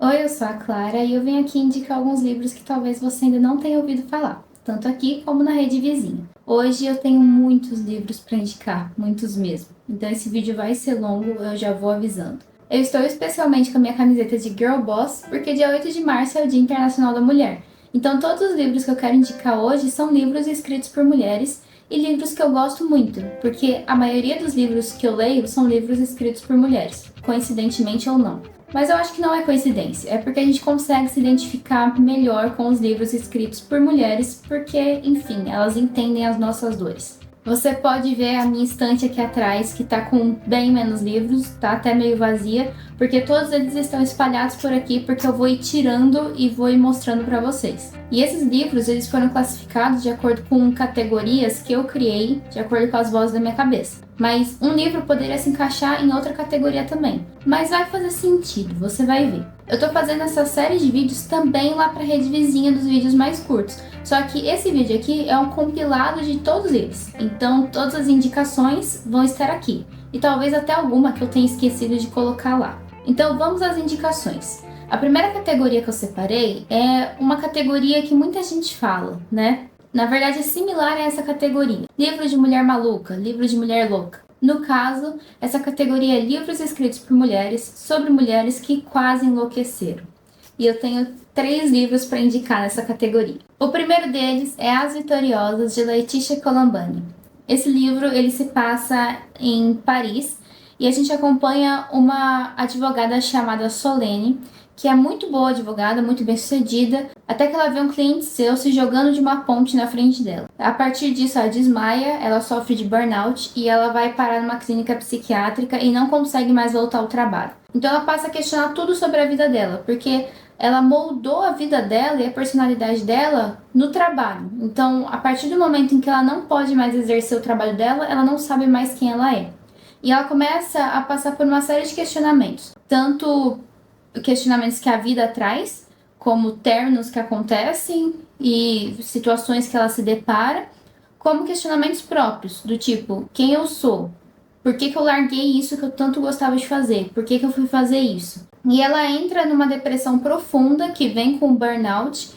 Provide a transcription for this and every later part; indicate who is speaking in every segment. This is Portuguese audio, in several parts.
Speaker 1: Oi, eu sou a Clara e eu venho aqui indicar alguns livros que talvez você ainda não tenha ouvido falar, tanto aqui como na rede vizinha. Hoje eu tenho muitos livros para indicar, muitos mesmo. Então esse vídeo vai ser longo, eu já vou avisando. Eu estou especialmente com a minha camiseta de Girl Boss, porque dia 8 de março é o Dia Internacional da Mulher. Então todos os livros que eu quero indicar hoje são livros escritos por mulheres e livros que eu gosto muito, porque a maioria dos livros que eu leio são livros escritos por mulheres, coincidentemente ou não. Mas eu acho que não é coincidência, é porque a gente consegue se identificar melhor com os livros escritos por mulheres, porque, enfim, elas entendem as nossas dores. Você pode ver a minha estante aqui atrás, que tá com bem menos livros, tá até meio vazia, porque todos eles estão espalhados por aqui, porque eu vou ir tirando e vou ir mostrando para vocês. E esses livros, eles foram classificados de acordo com categorias que eu criei, de acordo com as vozes da minha cabeça. Mas um livro poderia se encaixar em outra categoria também. Mas vai fazer sentido, você vai ver. Eu tô fazendo essa série de vídeos também lá pra rede vizinha dos vídeos mais curtos. Só que esse vídeo aqui é um compilado de todos eles. Então todas as indicações vão estar aqui. E talvez até alguma que eu tenha esquecido de colocar lá. Então vamos às indicações. A primeira categoria que eu separei é uma categoria que muita gente fala, né? Na verdade é similar a essa categoria. Livro de mulher maluca, livro de mulher louca. No caso, essa categoria é livros escritos por mulheres sobre mulheres que quase enlouqueceram. E eu tenho 3 livros para indicar nessa categoria. O primeiro deles é As Vitoriosas, de Letícia Colombani. Esse livro ele se passa em Paris e a gente acompanha uma advogada chamada Solene, que é muito boa advogada, muito bem sucedida, até que ela vê um cliente seu se jogando de uma ponte na frente dela. A partir disso, ela desmaia, ela sofre de burnout e ela vai parar numa clínica psiquiátrica e não consegue mais voltar ao trabalho. Então ela passa a questionar tudo sobre a vida dela, porque ela moldou a vida dela e a personalidade dela no trabalho. Então, a partir do momento em que ela não pode mais exercer o trabalho dela, ela não sabe mais quem ela é. E ela começa a passar por uma série de questionamentos, tanto questionamentos que a vida traz, como términos que acontecem e situações que ela se depara, como questionamentos próprios, do tipo, quem eu sou? Por que eu larguei isso que eu tanto gostava de fazer? Por que eu fui fazer isso? E ela entra numa depressão profunda que vem com o burnout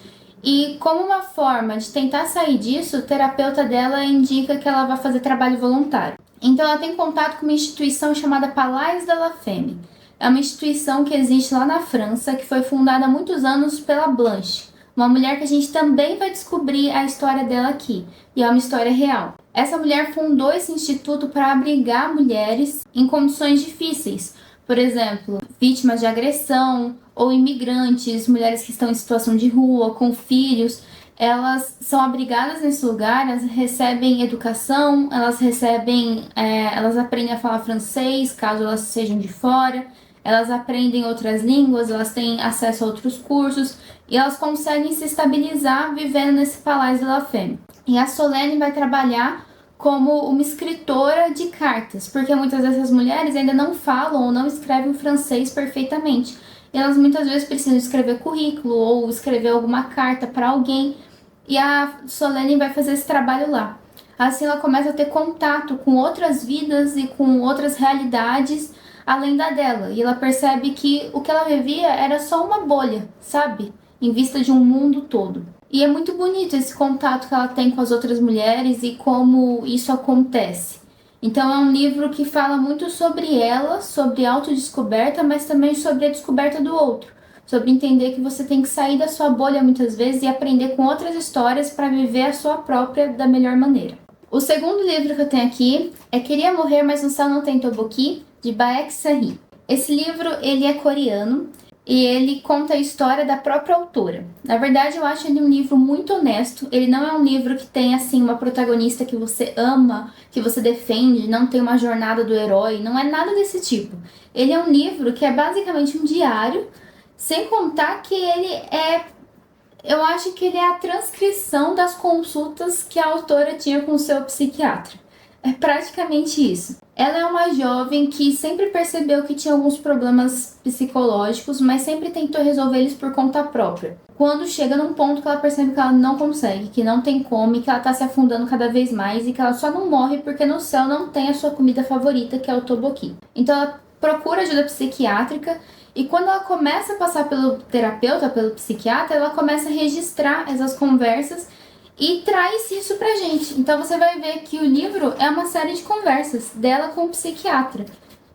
Speaker 1: e como uma forma de tentar sair disso, o terapeuta dela indica que ela vai fazer trabalho voluntário. Então ela tem contato com uma instituição chamada Palais de la Femme. É uma instituição que existe lá na França, que foi fundada há muitos anos pela Blanche, uma mulher que a gente também vai descobrir a história dela aqui, e é uma história real. Essa mulher fundou esse instituto para abrigar mulheres em condições difíceis, por exemplo, vítimas de agressão ou imigrantes, mulheres que estão em situação de rua, com filhos. Elas são abrigadas nesse lugar, elas recebem educação, elas aprendem a falar francês, caso elas sejam de fora, elas aprendem outras línguas, elas têm acesso a outros cursos e elas conseguem se estabilizar vivendo nesse Palais de la Femme. E a Solene vai trabalhar como uma escritora de cartas, porque muitas dessas mulheres ainda não falam ou não escrevem francês perfeitamente. E elas muitas vezes precisam escrever currículo ou escrever alguma carta para alguém. E a Solene vai fazer esse trabalho lá. Assim ela começa a ter contato com outras vidas e com outras realidades além da dela. E ela percebe que o que ela vivia era só uma bolha, sabe? Em vista de um mundo todo. E é muito bonito esse contato que ela tem com as outras mulheres e como isso acontece. Então é um livro que fala muito sobre ela, sobre autodescoberta, mas também sobre a descoberta do outro. Sobre entender que você tem que sair da sua bolha muitas vezes e aprender com outras histórias para viver a sua própria da melhor maneira. O segundo livro que eu tenho aqui é Queria Morrer, mas no Céu Não Tem Toboki, de Baek Sahi. Esse livro ele é coreano e ele conta a história da própria autora. Na verdade, eu acho ele um livro muito honesto. Ele não é um livro que tem assim uma protagonista que você ama, que você defende, não tem uma jornada do herói, não é nada desse tipo. Ele é um livro que é basicamente um diário, sem contar que eu acho que ele é a transcrição das consultas que a autora tinha com o seu psiquiatra. É praticamente isso. Ela é uma jovem que sempre percebeu que tinha alguns problemas psicológicos, mas sempre tentou resolver eles por conta própria. Quando chega num ponto que ela percebe que ela não consegue, que não tem como, e que ela tá se afundando cada vez mais e que ela só não morre porque no céu não tem a sua comida favorita, que é o toboki. Então ela procura ajuda psiquiátrica E quando ela começa a passar pelo terapeuta, pelo psiquiatra, ela começa a registrar essas conversas e traz isso pra gente. Então você vai ver que o livro é uma série de conversas dela com o psiquiatra.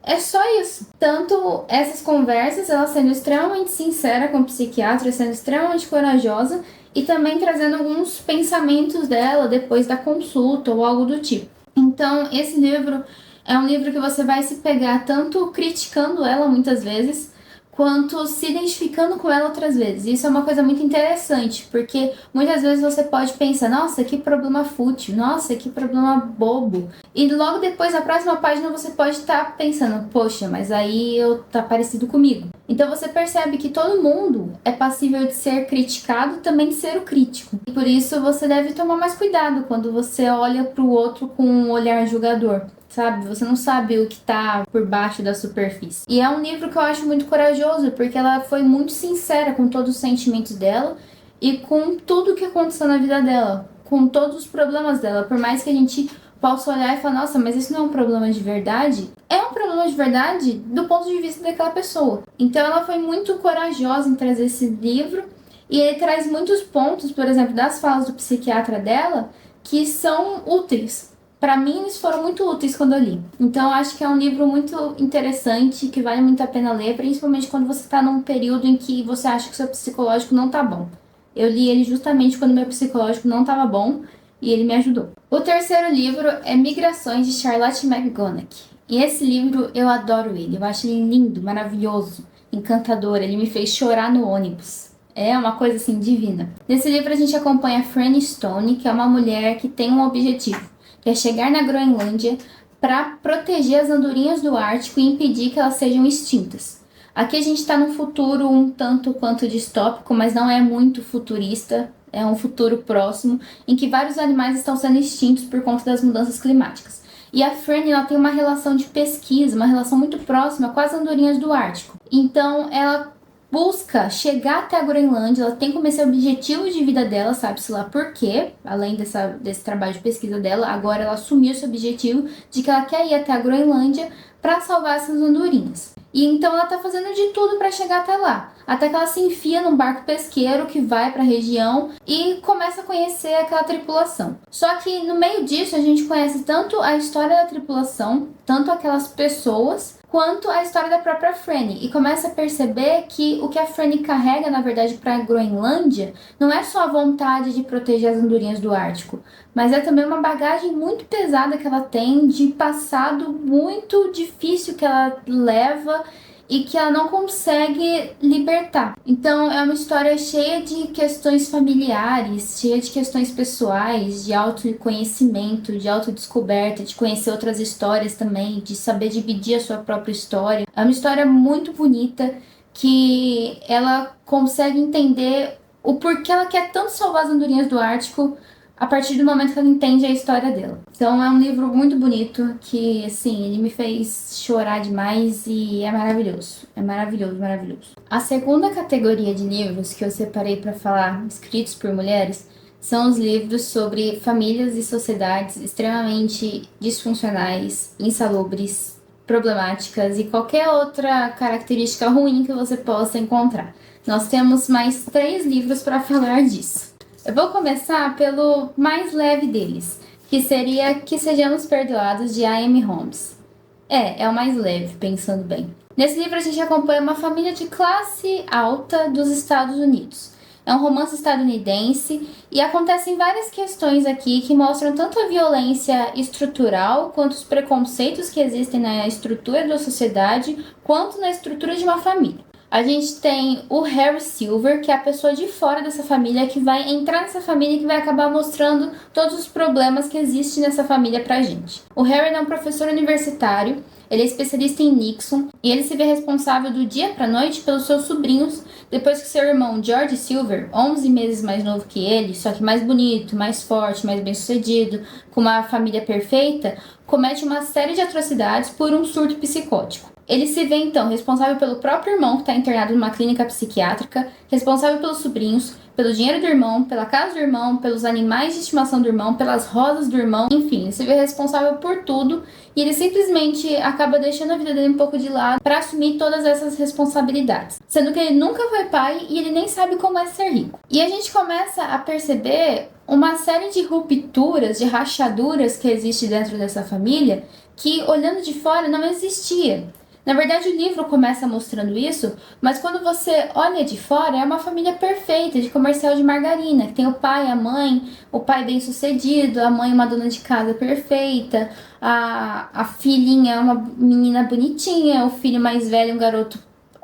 Speaker 1: É só isso. Tanto essas conversas, ela sendo extremamente sincera com o psiquiatra, sendo extremamente corajosa e também trazendo alguns pensamentos dela depois da consulta ou algo do tipo. Então, esse livro é um livro que você vai se pegar tanto criticando ela muitas vezes, quanto se identificando com ela outras vezes. Isso é uma coisa muito interessante, porque muitas vezes você pode pensar, nossa, que problema fútil, nossa, que problema bobo. E logo depois, na próxima página, você pode estar pensando, poxa, mas aí tá parecido comigo. Então você percebe que todo mundo é passível de ser criticado, também de ser o crítico. E por isso você deve tomar mais cuidado quando você olha para o outro com um olhar julgador. Sabe? Você não sabe o que tá por baixo da superfície. E é um livro que eu acho muito corajoso, porque ela foi muito sincera com todos os sentimentos dela e com tudo que aconteceu na vida dela, com todos os problemas dela. Por mais que a gente possa olhar e falar, nossa, mas isso não é um problema de verdade. É um problema de verdade do ponto de vista daquela pessoa. Então ela foi muito corajosa em trazer esse livro e ele traz muitos pontos, por exemplo, das falas do psiquiatra dela, que são úteis. Para mim, eles foram muito úteis quando eu li. Então, eu acho que é um livro muito interessante, que vale muito a pena ler, principalmente quando você está num período em que você acha que o seu psicológico não tá bom. Eu li ele justamente quando meu psicológico não estava bom e ele me ajudou. O terceiro livro é Migrações, de Charlotte McGonaghy. E esse livro, eu adoro ele. Eu acho ele lindo, maravilhoso, encantador. Ele me fez chorar no ônibus. É uma coisa, assim, divina. Nesse livro, a gente acompanha a Franny Stone, que é uma mulher que tem um objetivo, que é chegar na Groenlândia para proteger as andorinhas do Ártico e impedir que elas sejam extintas. Aqui a gente está num futuro um tanto quanto distópico, mas não é muito futurista, é um futuro próximo, em que vários animais estão sendo extintos por conta das mudanças climáticas. E a Franny, ela tem uma relação de pesquisa, uma relação muito próxima com as andorinhas do Ártico. Então ela busca chegar até a Groenlândia, ela tem como esse objetivo de vida dela, sabe-se lá por quê, além desse trabalho de pesquisa dela, agora ela assumiu esse objetivo de que ela quer ir até a Groenlândia para salvar essas andorinhas. E então ela tá fazendo de tudo para chegar até lá, até que ela se enfia num barco pesqueiro que vai para a região e começa a conhecer aquela tripulação. Só que no meio disso a gente conhece tanto a história da tripulação, tanto aquelas pessoas, quanto a história da própria Franny, e começa a perceber que o que a Franny carrega, na verdade, para a Groenlândia não é só a vontade de proteger as andorinhas do Ártico, mas é também uma bagagem muito pesada que ela tem, de passado muito difícil que ela leva e que ela não consegue libertar. Então é uma história cheia de questões familiares, cheia de questões pessoais, de autoconhecimento, de autodescoberta, de conhecer outras histórias também, de saber dividir a sua própria história. É uma história muito bonita que ela consegue entender o porquê ela quer tanto salvar as andorinhas do Ártico a partir do momento que ela entende a história dela. Então é um livro muito bonito que, assim, ele me fez chorar demais e é maravilhoso. É maravilhoso, maravilhoso. A segunda categoria de livros que eu separei para falar, escritos por mulheres, são os livros sobre famílias e sociedades extremamente disfuncionais, insalubres, problemáticas e qualquer outra característica ruim que você possa encontrar. Nós temos mais 3 livros para falar disso. Eu vou começar pelo mais leve deles, que seria Que Sejamos Perdoados, de A.M. Homes. É o mais leve, pensando bem. Nesse livro a gente acompanha uma família de classe alta dos Estados Unidos. É um romance estadunidense e acontecem várias questões aqui que mostram tanto a violência estrutural, quanto os preconceitos que existem na estrutura da sociedade, quanto na estrutura de uma família. A gente tem o Harry Silver, que é a pessoa de fora dessa família, que vai entrar nessa família e que vai acabar mostrando todos os problemas que existem nessa família pra gente. O Harry é um professor universitário, ele é especialista em Nixon, e ele se vê responsável do dia pra noite pelos seus sobrinhos, depois que seu irmão George Silver, 11 meses mais novo que ele, só que mais bonito, mais forte, mais bem-sucedido, com uma família perfeita, comete uma série de atrocidades por um surto psicótico. Ele se vê, então, responsável pelo próprio irmão que está internado numa clínica psiquiátrica, responsável pelos sobrinhos, pelo dinheiro do irmão, pela casa do irmão, pelos animais de estimação do irmão, pelas rosas do irmão, enfim, ele se vê responsável por tudo e ele simplesmente acaba deixando a vida dele um pouco de lado para assumir todas essas responsabilidades. Sendo que ele nunca foi pai e ele nem sabe como é ser rico. E a gente começa a perceber uma série de rupturas, de rachaduras que existe dentro dessa família que, olhando de fora, não existia. Na verdade, o livro começa mostrando isso, mas quando você olha de fora, é uma família perfeita, de comercial de margarina, que tem o pai, a mãe, o pai bem-sucedido, a mãe uma dona de casa perfeita, a filhinha é uma menina bonitinha, o filho mais velho um garoto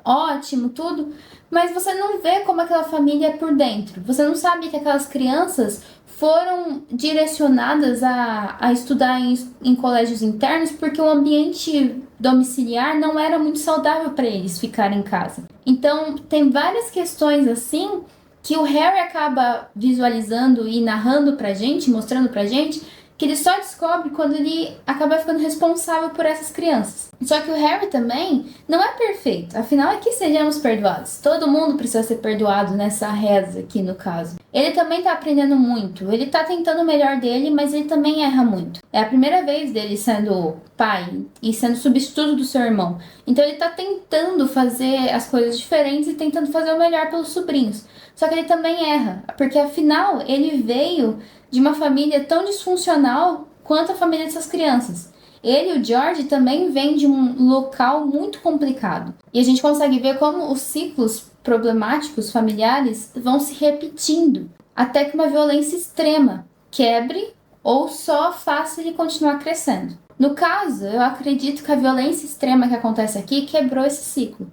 Speaker 1: ótimo, tudo, mas você não vê como aquela família é por dentro. Você não sabe que aquelas crianças foram direcionadas a estudar em colégios internos porque o ambiente domiciliar não era muito saudável para eles ficarem em casa. Então, tem várias questões assim que o Harry acaba visualizando e narrando pra gente, mostrando pra gente, que ele só descobre quando ele acaba ficando responsável por essas crianças. Só que o Harry também não é perfeito, afinal é que sejamos perdoados. Todo mundo precisa ser perdoado nessa reza aqui no caso. Ele também tá aprendendo muito, ele tá tentando o melhor dele, mas ele também erra muito. É a primeira vez dele sendo pai e sendo substituto do seu irmão. Então ele tá tentando fazer as coisas diferentes e tentando fazer o melhor pelos sobrinhos. Só que ele também erra, porque afinal ele veio de uma família tão disfuncional quanto a família dessas crianças. Ele e o George também vêm de um local muito complicado. E a gente consegue ver como os ciclos problemáticos familiares vão se repetindo, até que uma violência extrema quebre ou só faça ele continuar crescendo. No caso, eu acredito que a violência extrema que acontece aqui quebrou esse ciclo,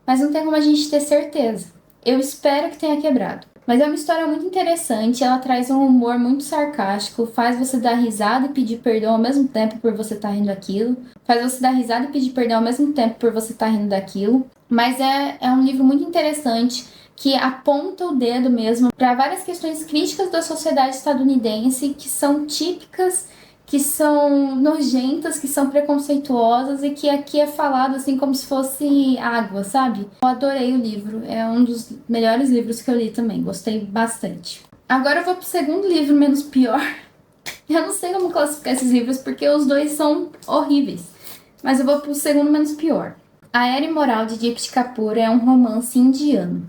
Speaker 1: mas não tem como a gente ter certeza. Eu espero que tenha quebrado. Mas é uma história muito interessante, ela traz um humor muito sarcástico, faz você dar risada e pedir perdão ao mesmo tempo por você estar rindo daquilo, faz você dar risada e pedir perdão ao mesmo tempo por você estar rindo daquilo. Mas é um livro muito interessante que aponta o dedo mesmo para várias questões críticas da sociedade estadunidense que são típicas, que são nojentas, que são preconceituosas e que aqui é falado assim como se fosse água, sabe? Eu adorei o livro, é um dos melhores livros que eu li também, gostei bastante. Agora eu vou pro segundo livro, menos pior. Eu não sei como classificar esses livros porque os dois são horríveis, mas eu vou pro segundo menos pior. A Era Imoral de Deepti Kapoor é um romance indiano.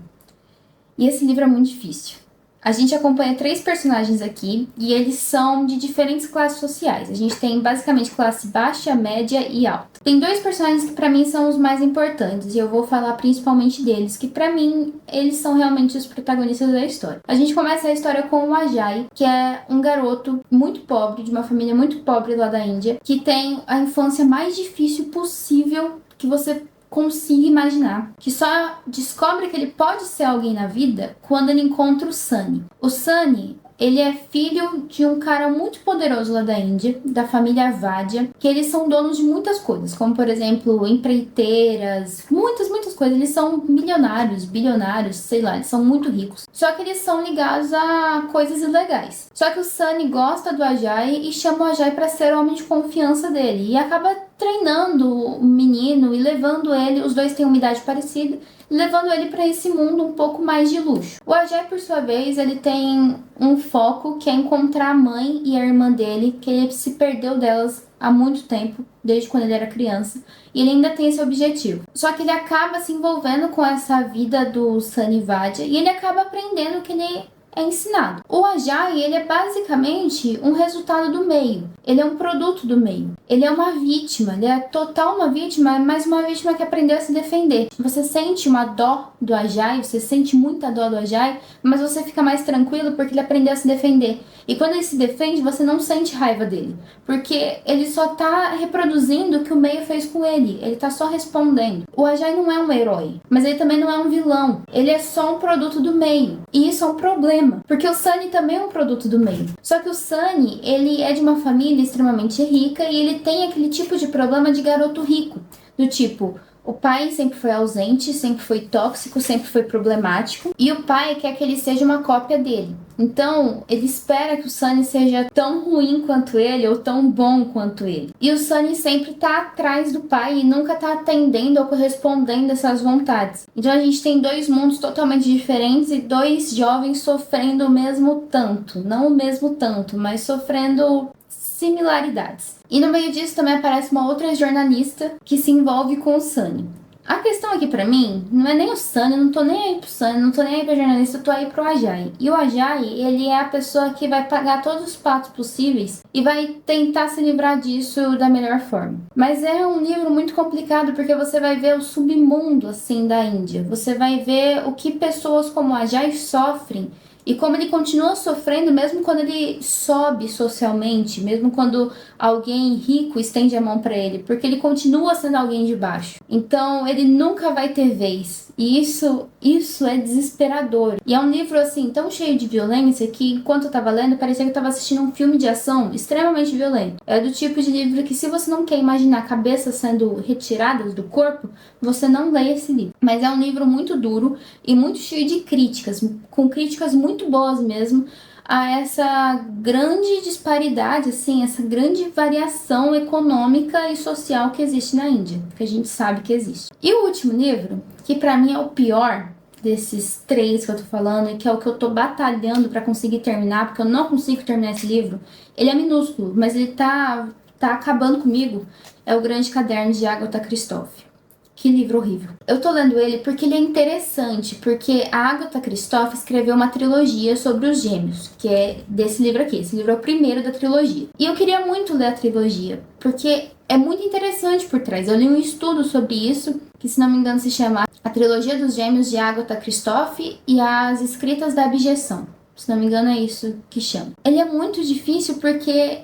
Speaker 1: E esse livro é muito difícil. A gente acompanha 3 personagens aqui e eles são de diferentes classes sociais. A gente tem basicamente classe baixa, média e alta. Tem 2 personagens que pra mim são os mais importantes e eu vou falar principalmente deles, que pra mim eles são realmente os protagonistas da história. A gente começa a história com o Ajay, que é um garoto muito pobre, de uma família muito pobre lá da Índia, que tem a infância mais difícil possível que você consiga imaginar, que só descobre que ele pode ser alguém na vida quando ele encontra o Sunny. O Sunny, ele é filho de um cara muito poderoso lá da Índia, da família Vadia, que eles são donos de muitas coisas, como por exemplo, empreiteiras, muitas coisas. Eles são milionários, bilionários, sei lá, eles são muito ricos. Só que eles são ligados a coisas ilegais. Só que o Sunny gosta do Ajay e chama o Ajay para ser o homem de confiança dele e acaba treinando o menino e levando ele, os dois têm uma idade parecida, levando ele para esse mundo um pouco mais de luxo. O Ajay, por sua vez, ele tem um foco que é encontrar a mãe e a irmã dele, que ele se perdeu delas há muito tempo, desde quando ele era criança, e ele ainda tem esse objetivo. Só que ele acaba se envolvendo com essa vida do Sunny Vadia e ele acaba aprendendo que ele é ensinado. O Ajay, ele é basicamente um resultado do meio. Ele é um produto do meio. Ele é uma vítima, ele é total uma vítima, mas uma vítima que aprendeu a se defender. Você sente uma dó do Ajay, você sente muita dó do Ajay, mas você fica mais tranquilo porque ele aprendeu a se defender. E quando ele se defende, você não sente raiva dele, porque ele só tá reproduzindo o que o meio fez com ele. Ele tá só respondendo. O Ajay não é um herói, mas ele também não é um vilão. Ele é só um produto do meio. E isso é um problema, porque o Sunny também é um produto do meio. Só que o Sunny, ele é de uma família extremamente rica e ele tem aquele tipo de problema de garoto rico. Do tipo, O pai sempre foi ausente, sempre foi tóxico, sempre foi problemático. E o pai quer que ele seja uma cópia dele. Então, ele espera que o Sunny seja tão ruim quanto ele ou tão bom quanto ele. E o Sunny sempre tá atrás do pai e nunca tá atendendo ou correspondendo a essas vontades. Então, a gente tem dois mundos totalmente diferentes e dois jovens sofrendo o mesmo tanto. Não o mesmo tanto, mas sofrendo similaridades. E no meio disso também aparece uma outra jornalista que se envolve com o Sunny. A questão aqui pra mim não é nem o Sunny, eu não tô nem aí pro Sunny, não tô nem aí pra jornalista, eu tô aí pro Ajay. E o Ajay, ele é a pessoa que vai pagar todos os patos possíveis e vai tentar se livrar disso da melhor forma. Mas é um livro muito complicado porque você vai ver o submundo, assim, da Índia. Você vai ver o que pessoas como o Ajay sofrem e como ele continua sofrendo mesmo quando ele sobe socialmente, mesmo quando alguém rico estende a mão para ele, porque ele continua sendo alguém de baixo. Então ele nunca vai ter vez. E isso é desesperador. E é um livro assim tão cheio de violência que enquanto eu tava lendo, parecia que eu tava assistindo um filme de ação extremamente violento. É do tipo de livro que se você não quer imaginar cabeças sendo retiradas do corpo, você não lê esse livro. Mas é um livro muito duro e muito cheio de críticas, com críticas muito boas mesmo, a essa grande disparidade, assim, essa grande variação econômica e social que existe na Índia, que a gente sabe que existe. E o último livro, que pra mim é o pior desses três que eu tô falando e que é o que eu tô batalhando pra conseguir terminar, porque eu não consigo terminar esse livro, ele é minúsculo, mas ele tá acabando comigo, é O Grande Caderno de Agatha Christie. Que livro horrível. Eu tô lendo ele porque ele é interessante, porque a Agatha Christie escreveu uma trilogia sobre os gêmeos, que é desse livro aqui. Esse livro é o primeiro da trilogia. E eu queria muito ler a trilogia, porque é muito interessante por trás. Eu li um estudo sobre isso, que se não me engano se chama A Trilogia dos Gêmeos de Agatha Christie e As Escritas da Abjeção. Se não me engano é isso que chama. Ele é muito difícil porque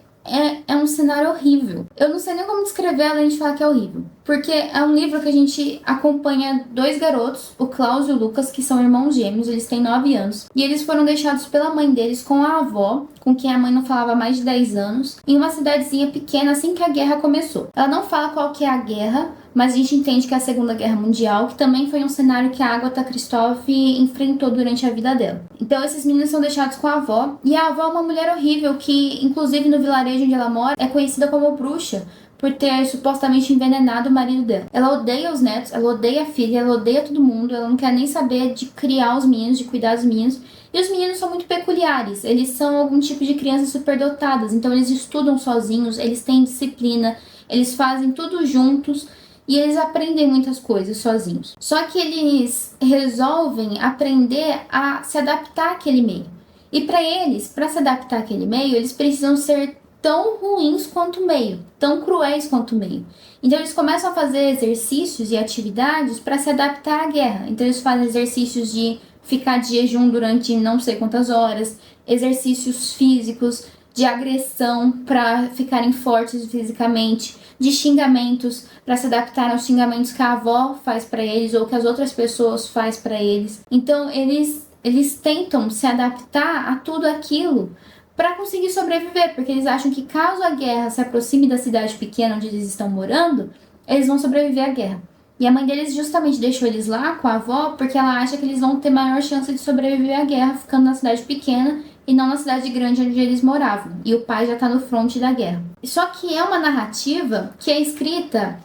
Speaker 1: é um cenário horrível. Eu não sei nem como descrever além de falar que é horrível. Porque é um livro que a gente acompanha dois garotos, o Klaus e o Lucas, que são irmãos gêmeos, eles têm 9 anos. E eles foram deixados pela mãe deles com a avó, com quem a mãe não falava há mais de 10 anos, em uma cidadezinha pequena assim que a guerra começou. Ela não fala qual que é a guerra, mas a gente entende que é a Segunda Guerra Mundial, que também foi um cenário que a Agatha Christie enfrentou durante a vida dela. Então esses meninos são deixados com a avó, e a avó é uma mulher horrível que, inclusive no vilarejo onde ela mora, é conhecida como bruxa, por ter supostamente envenenado o marido dela. Ela odeia os netos, ela odeia a filha, ela odeia todo mundo, ela não quer nem saber de criar os meninos, de cuidar dos meninos. E os meninos são muito peculiares, eles são algum tipo de crianças superdotadas, então eles estudam sozinhos, eles têm disciplina, eles fazem tudo juntos e eles aprendem muitas coisas sozinhos. Só que eles resolvem aprender a se adaptar àquele meio. E para eles, para se adaptar àquele meio, eles precisam ser tão ruins quanto o meio, tão cruéis quanto o meio. Então eles começam a fazer exercícios e atividades para se adaptar à guerra. Então eles fazem exercícios de ficar de jejum durante não sei quantas horas, exercícios físicos, de agressão para ficarem fortes fisicamente, de xingamentos para se adaptar aos xingamentos que a avó faz para eles ou que as outras pessoas faz para eles. Então eles tentam se adaptar a tudo aquilo para conseguir sobreviver, porque eles acham que caso a guerra se aproxime da cidade pequena onde eles estão morando, eles vão sobreviver à guerra. E a mãe deles justamente deixou eles lá com a avó porque ela acha que eles vão ter maior chance de sobreviver à guerra ficando na cidade pequena e não na cidade grande onde eles moravam. E o pai já tá no fronte da guerra. Só que é uma narrativa que é escrita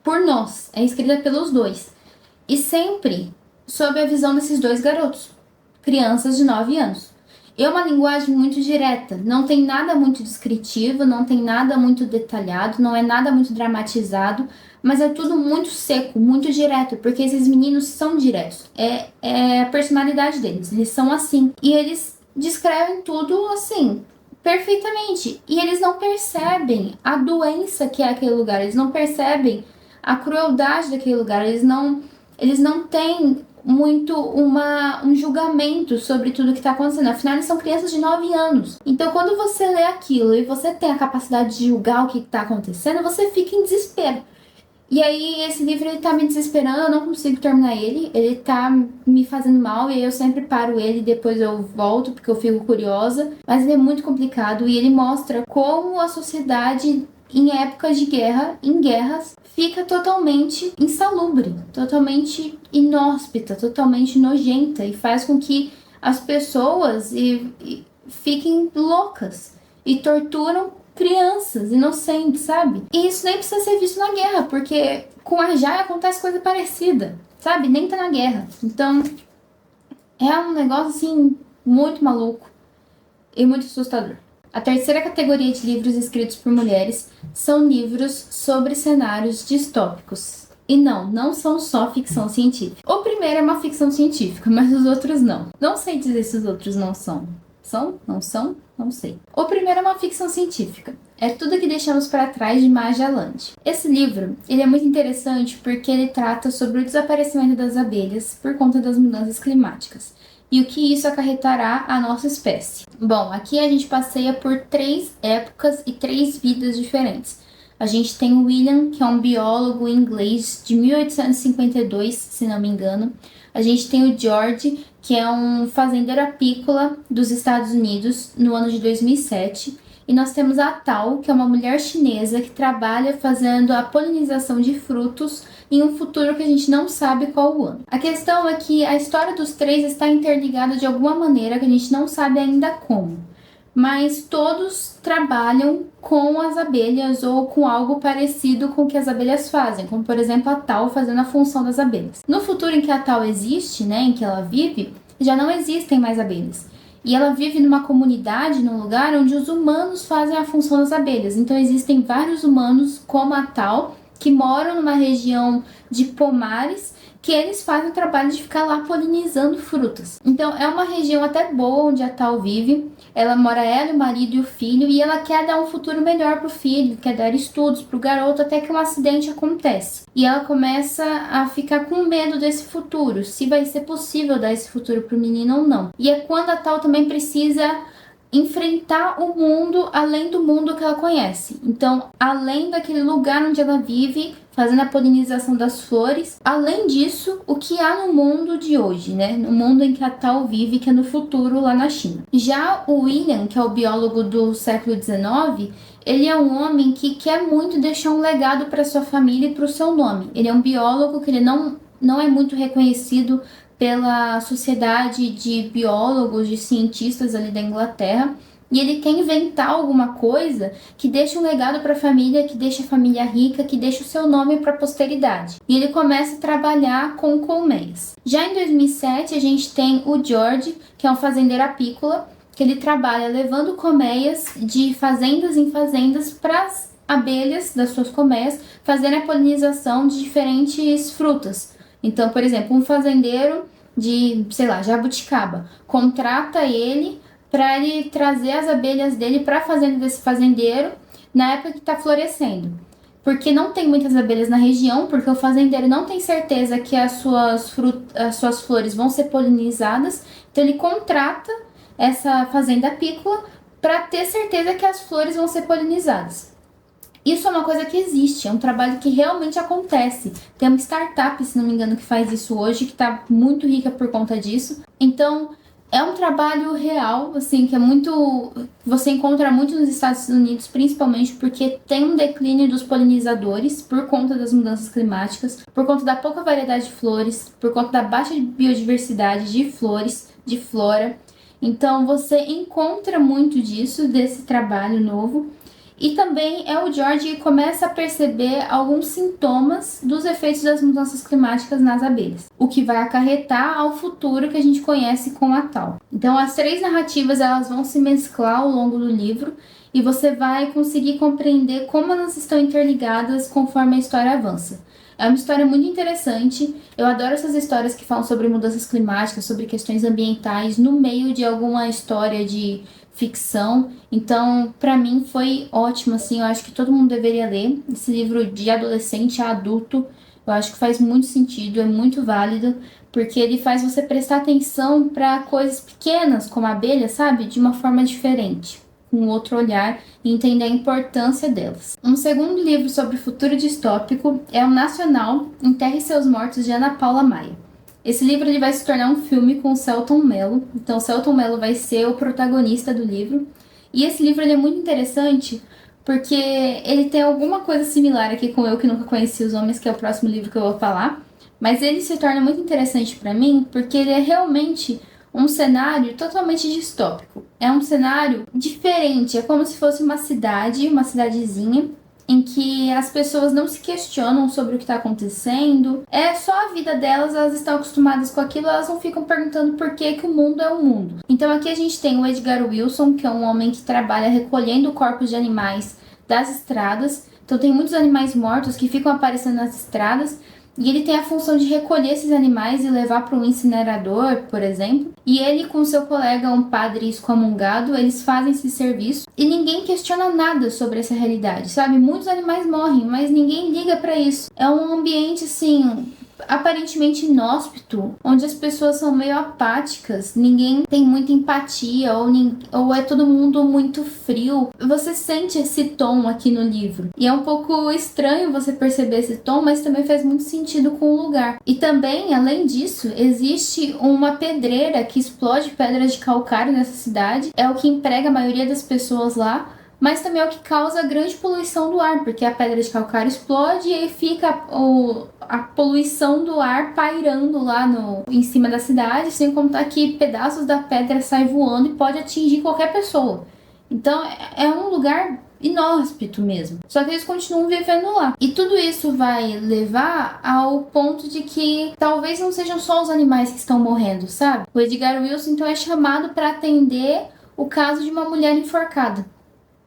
Speaker 1: por nós, é escrita pelos dois. E sempre sob a visão desses dois garotos, crianças de 9 anos. É uma linguagem muito direta, não tem nada muito descritivo, não tem nada muito detalhado, não é nada muito dramatizado, mas é tudo muito seco, muito direto, porque esses meninos são diretos, é a personalidade deles, eles são assim, e eles descrevem tudo assim, perfeitamente, e eles não percebem a doença que é aquele lugar, eles não percebem a crueldade daquele lugar, eles não têm muito um julgamento sobre tudo que está acontecendo. Afinal, eles são crianças de 9 anos. Então, quando você lê aquilo e você tem a capacidade de julgar o que está acontecendo, você fica em desespero. E aí, esse livro, ele tá me desesperando, eu não consigo terminar ele tá me fazendo mal, e aí eu sempre paro ele e depois eu volto, porque eu fico curiosa. Mas ele é muito complicado, e ele mostra como a sociedade, em épocas de guerra, em guerras, fica totalmente insalubre, totalmente inóspita, totalmente nojenta e faz com que as pessoas fiquem loucas e torturam crianças inocentes, sabe? E isso nem precisa ser visto na guerra, porque com a Jaya acontece coisa parecida, sabe? Nem tá na guerra. Então, é um negócio, assim, muito maluco e muito assustador. A terceira categoria de livros escritos por mulheres são livros sobre cenários distópicos. E não são só ficção científica. O primeiro é uma ficção científica, mas os outros não. Não sei dizer se os outros não são. São? Não são? Não sei. O primeiro é uma ficção científica. É Tudo que Deixamos para Trás, de Maja Land. Esse livro, ele é muito interessante porque ele trata sobre o desaparecimento das abelhas por conta das mudanças climáticas e o que isso acarretará à nossa espécie. Bom, aqui a gente passeia por 3 épocas e 3 vidas diferentes. A gente tem o William, que é um biólogo inglês de 1852, se não me engano. A gente tem o George, que é um fazendeiro apícola dos Estados Unidos, no ano de 2007. E nós temos a Tao, que é uma mulher chinesa que trabalha fazendo a polinização de frutos em um futuro que a gente não sabe qual o ano. A questão é que a história dos 3 está interligada de alguma maneira que a gente não sabe ainda como. Mas todos trabalham com as abelhas ou com algo parecido com o que as abelhas fazem, como por exemplo a Tao fazendo a função das abelhas. No futuro em que a Tao existe, né, em que ela vive, já não existem mais abelhas. E ela vive numa comunidade, num lugar onde os humanos fazem a função das abelhas. Então existem vários humanos como a Tao que moram numa região de pomares, que eles fazem o trabalho de ficar lá polinizando frutas. Então é uma região até boa onde a Tao vive. Ela mora, ela, o marido e o filho, e ela quer dar um futuro melhor pro filho, quer dar estudos pro garoto, até que um acidente acontece. E ela começa a ficar com medo desse futuro, se vai ser possível dar esse futuro pro menino ou não. E é quando a Tao também precisa enfrentar o mundo além do mundo que ela conhece. Então, além daquele lugar onde ela vive, fazendo a polinização das flores, além disso, o que há no mundo de hoje, né? No mundo em que a Tao vive, que é no futuro lá na China. Já o William, que é o biólogo do século XIX, ele é um homem que quer muito deixar um legado para sua família e para o seu nome. Ele é um biólogo que ele não é muito reconhecido pela sociedade de biólogos, de cientistas ali da Inglaterra, e ele quer inventar alguma coisa que deixe um legado para a família, que deixe a família rica, que deixe o seu nome para a posteridade. E ele começa a trabalhar com colmeias. Já em 2007, a gente tem o George, que é um fazendeiro apícola, que ele trabalha levando colmeias de fazendas em fazendas para as abelhas das suas colmeias fazerem a polinização de diferentes frutas. Então, por exemplo, um fazendeiro de, sei lá, jabuticaba, contrata ele para ele trazer as abelhas dele para a fazenda desse fazendeiro na época que está florescendo. Porque não tem muitas abelhas na região, porque o fazendeiro não tem certeza que as suas flores vão ser polinizadas, então ele contrata essa fazenda apícola para ter certeza que as flores vão ser polinizadas. Isso é uma coisa que existe, é um trabalho que realmente acontece. Tem uma startup, se não me engano, que faz isso hoje, que está muito rica por conta disso. Então, é um trabalho real, assim, que é muito... Você encontra muito nos Estados Unidos, principalmente porque tem um declínio dos polinizadores por conta das mudanças climáticas, por conta da pouca variedade de flores, por conta da baixa biodiversidade de flores, de flora. Então, você encontra muito disso, desse trabalho novo. E também é o George que começa a perceber alguns sintomas dos efeitos das mudanças climáticas nas abelhas, o que vai acarretar ao futuro que a gente conhece com a Tao. Então as 3 narrativas elas vão se mesclar ao longo do livro e você vai conseguir compreender como elas estão interligadas conforme a história avança. É uma história muito interessante, eu adoro essas histórias que falam sobre mudanças climáticas, sobre questões ambientais, no meio de alguma história de ficção. Então, pra mim foi ótimo, assim, eu acho que todo mundo deveria ler esse livro de adolescente a adulto. Eu acho que faz muito sentido, é muito válido, porque ele faz você prestar atenção para coisas pequenas, como a abelha, sabe? De uma forma diferente, com outro olhar e entender a importância delas. Um segundo livro sobre o futuro distópico é o nacional Enterre Seus Mortos, de Ana Paula Maia. Esse livro ele vai se tornar um filme com o Selton Mello. Então, o Selton Mello vai ser o protagonista do livro. E esse livro ele é muito interessante porque ele tem alguma coisa similar aqui com Eu Que Nunca Conheci os Homens, que é o próximo livro que eu vou falar. Mas ele se torna muito interessante para mim porque ele é realmente um cenário totalmente distópico. É um cenário diferente, é como se fosse uma cidade, uma cidadezinha, em que as pessoas não se questionam sobre o que está acontecendo. É só a vida delas, elas estão acostumadas com aquilo, elas não ficam perguntando por que o mundo é o mundo. Então aqui a gente tem o Edgar Wilson, que é um homem que trabalha recolhendo corpos de animais das estradas. Então tem muitos animais mortos que ficam aparecendo nas estradas. E ele tem a função de recolher esses animais e levar para um incinerador, por exemplo. E ele com seu colega, um padre excomungado, eles fazem esse serviço. E ninguém questiona nada sobre essa realidade, sabe? Muitos animais morrem, mas ninguém liga para isso. É um ambiente, assim, aparentemente inóspito, onde as pessoas são meio apáticas, ninguém tem muita empatia, ou é todo mundo muito frio. Você sente esse tom aqui no livro. E é um pouco estranho você perceber esse tom, mas também faz muito sentido com o lugar. E também, além disso, existe uma pedreira que explode pedras de calcário nessa cidade. É o que emprega a maioria das pessoas lá, mas também é o que causa grande poluição do ar, porque a pedra de calcário explode e aí fica a poluição do ar pairando lá em cima da cidade, sem contar que pedaços da pedra saem voando e pode atingir qualquer pessoa. Então é um lugar inóspito mesmo. Só que eles continuam vivendo lá. E tudo isso vai levar ao ponto de que talvez não sejam só os animais que estão morrendo, sabe? O Edgar Wilson então é chamado para atender o caso de uma mulher enforcada.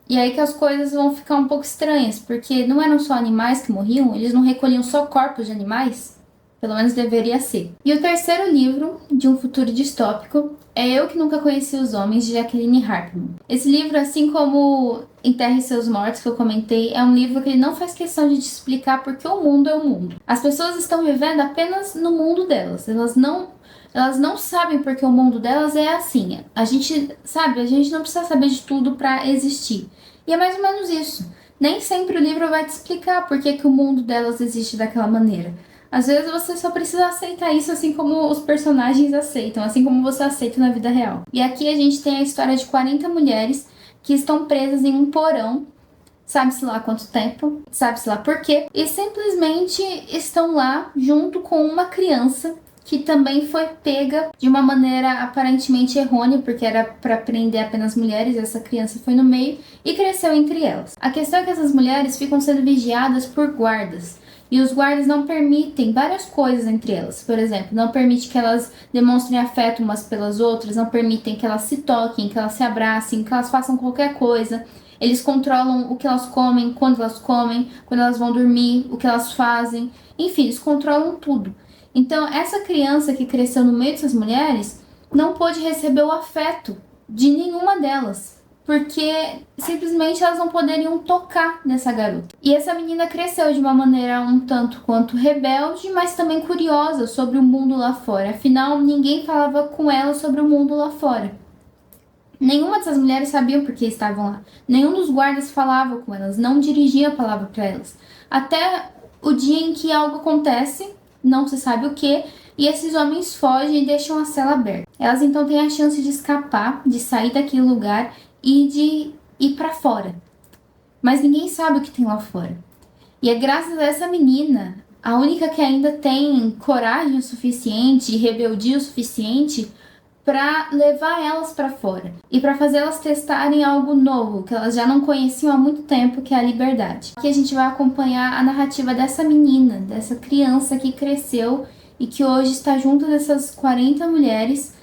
Speaker 1: E aí que as coisas vão ficar um pouco estranhas, porque não eram só animais que morriam, eles não recolhiam só corpos de animais, pelo menos deveria ser. E o terceiro livro, de um futuro distópico, é Eu Que Nunca Conheci os Homens, de Jacqueline Hartman. Esse livro, assim como Enterre Seus Mortos, que eu comentei, é um livro que ele não faz questão de te explicar porque o mundo é o mundo. As pessoas estão vivendo apenas no mundo delas, elas não sabem porque o mundo delas é assim. A gente não precisa saber de tudo para existir. E é mais ou menos isso. Nem sempre o livro vai te explicar por que o mundo delas existe daquela maneira. Às vezes você só precisa aceitar isso assim como os personagens aceitam, assim como você aceita na vida real. E aqui a gente tem a história de 40 mulheres que estão presas em um porão, sabe-se lá quanto tempo, sabe-se lá por quê, e simplesmente estão lá junto com uma criança que também foi pega de uma maneira aparentemente errônea, porque era para prender apenas mulheres, essa criança foi no meio e cresceu entre elas. A questão é que essas mulheres ficam sendo vigiadas por guardas, e os guardas não permitem várias coisas entre elas. Por exemplo, não permite que elas demonstrem afeto umas pelas outras, não permitem que elas se toquem, que elas se abracem, que elas façam qualquer coisa. Eles controlam o que elas comem, quando elas vão dormir, o que elas fazem. Enfim, eles controlam tudo. Então, essa criança que cresceu no meio dessas mulheres não pôde receber o afeto de nenhuma delas, porque simplesmente elas não poderiam tocar nessa garota. E essa menina cresceu de uma maneira um tanto quanto rebelde, mas também curiosa sobre o mundo lá fora. Afinal, ninguém falava com ela sobre o mundo lá fora. Nenhuma dessas mulheres sabia por que estavam lá. Nenhum dos guardas falava com elas, não dirigia a palavra para elas. Até o dia em que algo acontece, não se sabe o que, e esses homens fogem e deixam a cela aberta. Elas então têm a chance de escapar, de sair daquele lugar e de ir para fora. Mas ninguém sabe o que tem lá fora. E é graças a essa menina, a única que ainda tem coragem o suficiente e rebeldia o suficiente para levar elas para fora e para fazer elas testarem algo novo que elas já não conheciam há muito tempo, que é a liberdade. Aqui a gente vai acompanhar a narrativa dessa menina, dessa criança que cresceu e que hoje está junto dessas 40 mulheres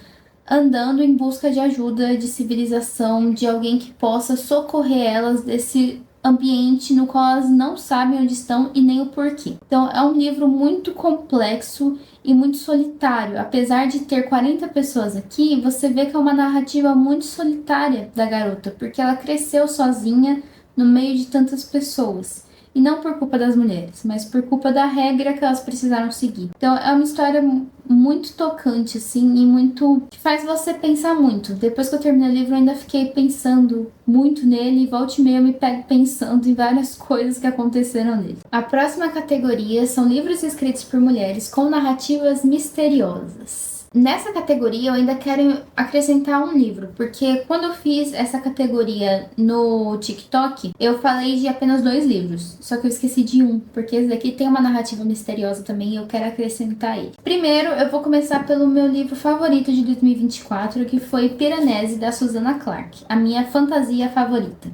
Speaker 1: andando em busca de ajuda, de civilização, de alguém que possa socorrer elas desse ambiente no qual elas não sabem onde estão e nem o porquê. Então é um livro muito complexo e muito solitário. Apesar de ter 40 pessoas aqui, você vê que é uma narrativa muito solitária da garota, porque ela cresceu sozinha no meio de tantas pessoas. E não por culpa das mulheres, mas por culpa da regra que elas precisaram seguir. Então é uma história muito tocante, assim, e muito... que faz você pensar muito. Depois que eu terminei o livro, eu ainda fiquei pensando muito nele, e volta e meia eu me pego pensando em várias coisas que aconteceram nele. A próxima categoria são livros escritos por mulheres com narrativas misteriosas. Nessa categoria eu ainda quero acrescentar um livro, porque quando eu fiz essa categoria no TikTok, eu falei de apenas 2 livros, só que eu esqueci de um, porque esse daqui tem uma narrativa misteriosa também e eu quero acrescentar ele. Primeiro, eu vou começar pelo meu livro favorito de 2024, que foi Piranesi, da Susanna Clarke, a minha fantasia favorita.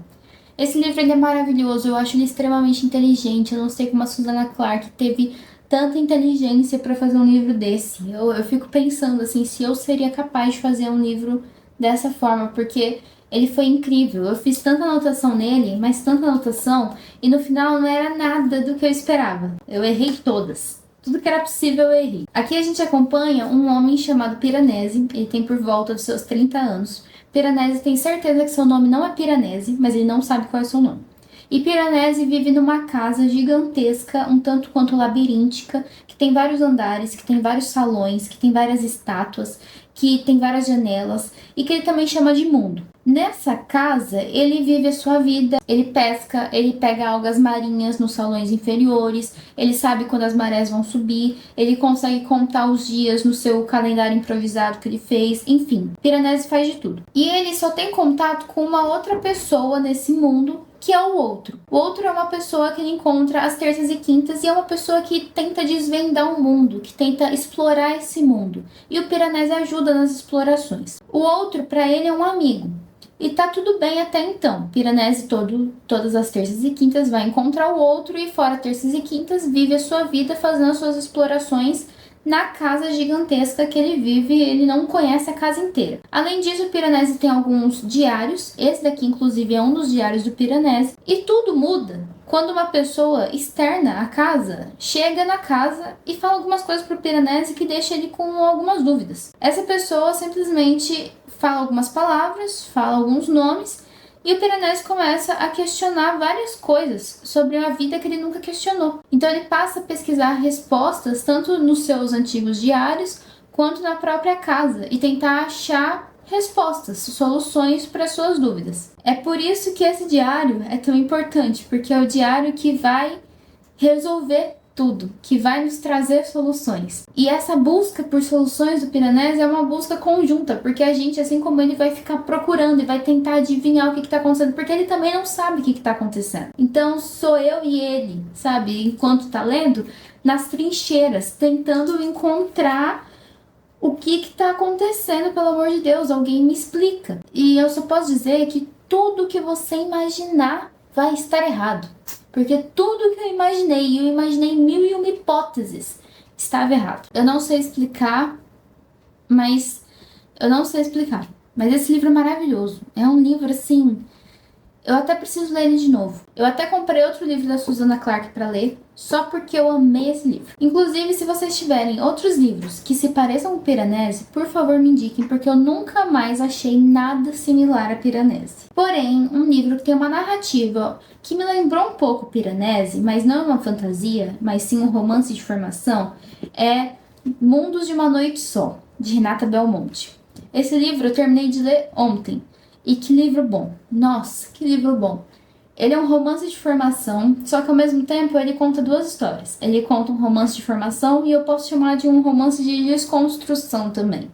Speaker 1: Esse livro ele é maravilhoso, eu acho ele extremamente inteligente, eu não sei como a Susanna Clarke teve tanta inteligência para fazer um livro desse. Eu fico pensando assim, se eu seria capaz de fazer um livro dessa forma, porque ele foi incrível. Eu fiz tanta anotação nele, mas tanta anotação, e no final não era nada do que eu esperava. Eu errei todas. Tudo que era possível eu errei. Aqui a gente acompanha um homem chamado Piranesi, ele tem por volta dos seus 30 anos. Piranesi tem certeza que seu nome não é Piranesi, mas ele não sabe qual é o seu nome. E Piranesi vive numa casa gigantesca, um tanto quanto labiríntica, que tem vários andares, que tem vários salões, que tem várias estátuas, que tem várias janelas e que ele também chama de mundo. Nessa casa, ele vive a sua vida, ele pesca, ele pega algas marinhas nos salões inferiores, ele sabe quando as marés vão subir, ele consegue contar os dias no seu calendário improvisado que ele fez, enfim, Piranesi faz de tudo. E ele só tem contato com uma outra pessoa nesse mundo, que é o outro. O outro é uma pessoa que ele encontra às terças e quintas e é uma pessoa que tenta desvendar o mundo, que tenta explorar esse mundo. E o Piranesi ajuda nas explorações. O outro, para ele, é um amigo. E tá tudo bem até então. Piranesi todas as terças e quintas vai encontrar o outro e fora terças e quintas vive a sua vida fazendo as suas explorações na casa gigantesca que ele vive, ele não conhece a casa inteira. Além disso, o Piranesi tem alguns diários, esse daqui inclusive é um dos diários do Piranesi, e tudo muda quando uma pessoa externa à casa chega na casa e fala algumas coisas pro Piranesi que deixa ele com algumas dúvidas. Essa pessoa simplesmente fala algumas palavras, fala alguns nomes, e o Piranesi começa a questionar várias coisas sobre a vida que ele nunca questionou. Então ele passa a pesquisar respostas tanto nos seus antigos diários quanto na própria casa e tentar achar respostas, soluções para suas dúvidas. É por isso que esse diário é tão importante, porque é o diário que vai resolver tudo, que vai nos trazer soluções. E essa busca por soluções do Piranesi é uma busca conjunta, porque a gente, assim como ele, vai ficar procurando e vai tentar adivinhar o que está acontecendo, porque ele também não sabe o que está acontecendo. Então sou eu e ele, sabe, enquanto tá lendo, nas trincheiras, tentando encontrar o que está acontecendo, pelo amor de Deus, alguém me explica. E eu só posso dizer que tudo que você imaginar vai estar errado. Porque tudo que eu imaginei 1001 hipóteses, estava errado. Eu não sei explicar, mas esse livro é maravilhoso. É um livro assim, eu até preciso ler ele de novo. Eu até comprei outro livro da Susanna Clarke para ler, só porque eu amei esse livro. Inclusive, se vocês tiverem outros livros que se pareçam com Piranesi, por favor me indiquem, porque eu nunca mais achei nada similar a Piranesi. Porém, um livro que tem uma narrativa que me lembrou um pouco Piranesi, mas não é uma fantasia, mas sim um romance de formação, é Mundos de uma Noite Só, de Renata Belmonte. Esse livro eu terminei de ler ontem. E que livro bom! Nossa, que livro bom! Ele é um romance de formação, só que ao mesmo tempo ele conta 2 histórias. Ele conta um romance de formação e eu posso chamar de um romance de desconstrução também.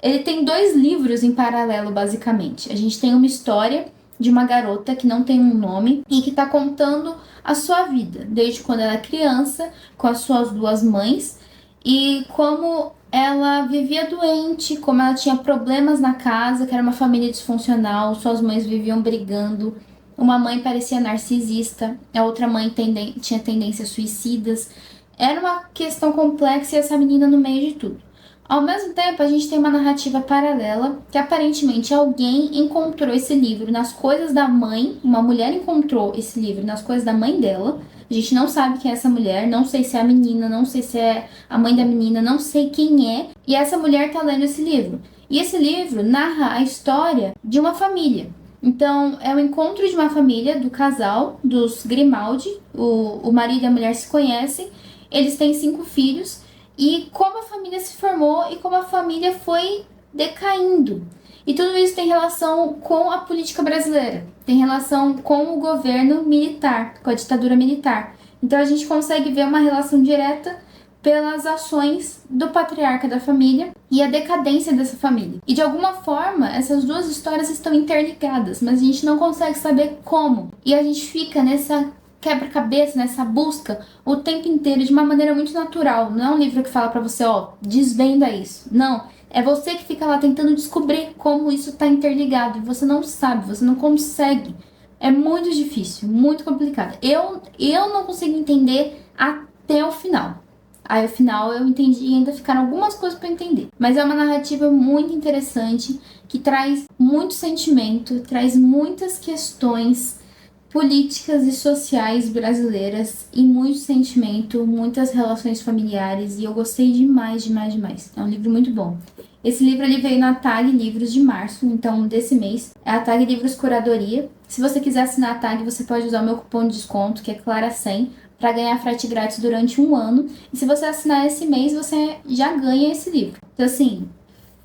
Speaker 1: Ele tem 2 livros em paralelo, basicamente. A gente tem uma história de uma garota que não tem um nome e que está contando a sua vida, desde quando ela é criança, com as suas 2 mães, e como ela vivia doente, como ela tinha problemas na casa, que era uma família disfuncional, suas mães viviam brigando, uma mãe parecia narcisista, a outra mãe tinha tendências suicidas. Era uma questão complexa e essa menina no meio de tudo. Ao mesmo tempo, a gente tem uma narrativa paralela, que aparentemente alguém encontrou esse livro nas coisas da mãe, uma mulher encontrou esse livro nas coisas da mãe dela. A gente não sabe quem é essa mulher, não sei se é a menina, não sei se é a mãe da menina, não sei quem é. E essa mulher tá lendo esse livro. E esse livro narra a história de uma família. Então, é o encontro de uma família, do casal, dos Grimaldi. O marido e a mulher se conhecem, eles têm 5 filhos. E como a família se formou e como a família foi decaindo. E tudo isso tem relação com a política brasileira, tem relação com o governo militar, com a ditadura militar. Então a gente consegue ver uma relação direta pelas ações do patriarca da família e a decadência dessa família. E de alguma forma, essas duas histórias estão interligadas, mas a gente não consegue saber como. E a gente fica nessa quebra-cabeça, nessa busca o tempo inteiro de uma maneira muito natural. Não é um livro que fala pra você, ó, desvenda isso. Não, é você que fica lá tentando descobrir como isso tá interligado. E você não sabe, você não consegue. É muito difícil, muito complicado. Eu não consigo entender até o final. Aí, no final, eu entendi e ainda ficaram algumas coisas para entender. Mas é uma narrativa muito interessante, que traz muito sentimento, traz muitas questões políticas e sociais brasileiras e muito sentimento, muitas relações familiares. E eu gostei demais, demais, demais. É um livro muito bom. Esse livro ele veio na TAG Livros de março, então desse mês. É a TAG Livros Curadoria. Se você quiser assinar a TAG, você pode usar o meu cupom de desconto, que é Clara100, para ganhar frete grátis durante 1 ano. E se você assinar esse mês, você já ganha esse livro. Então, assim,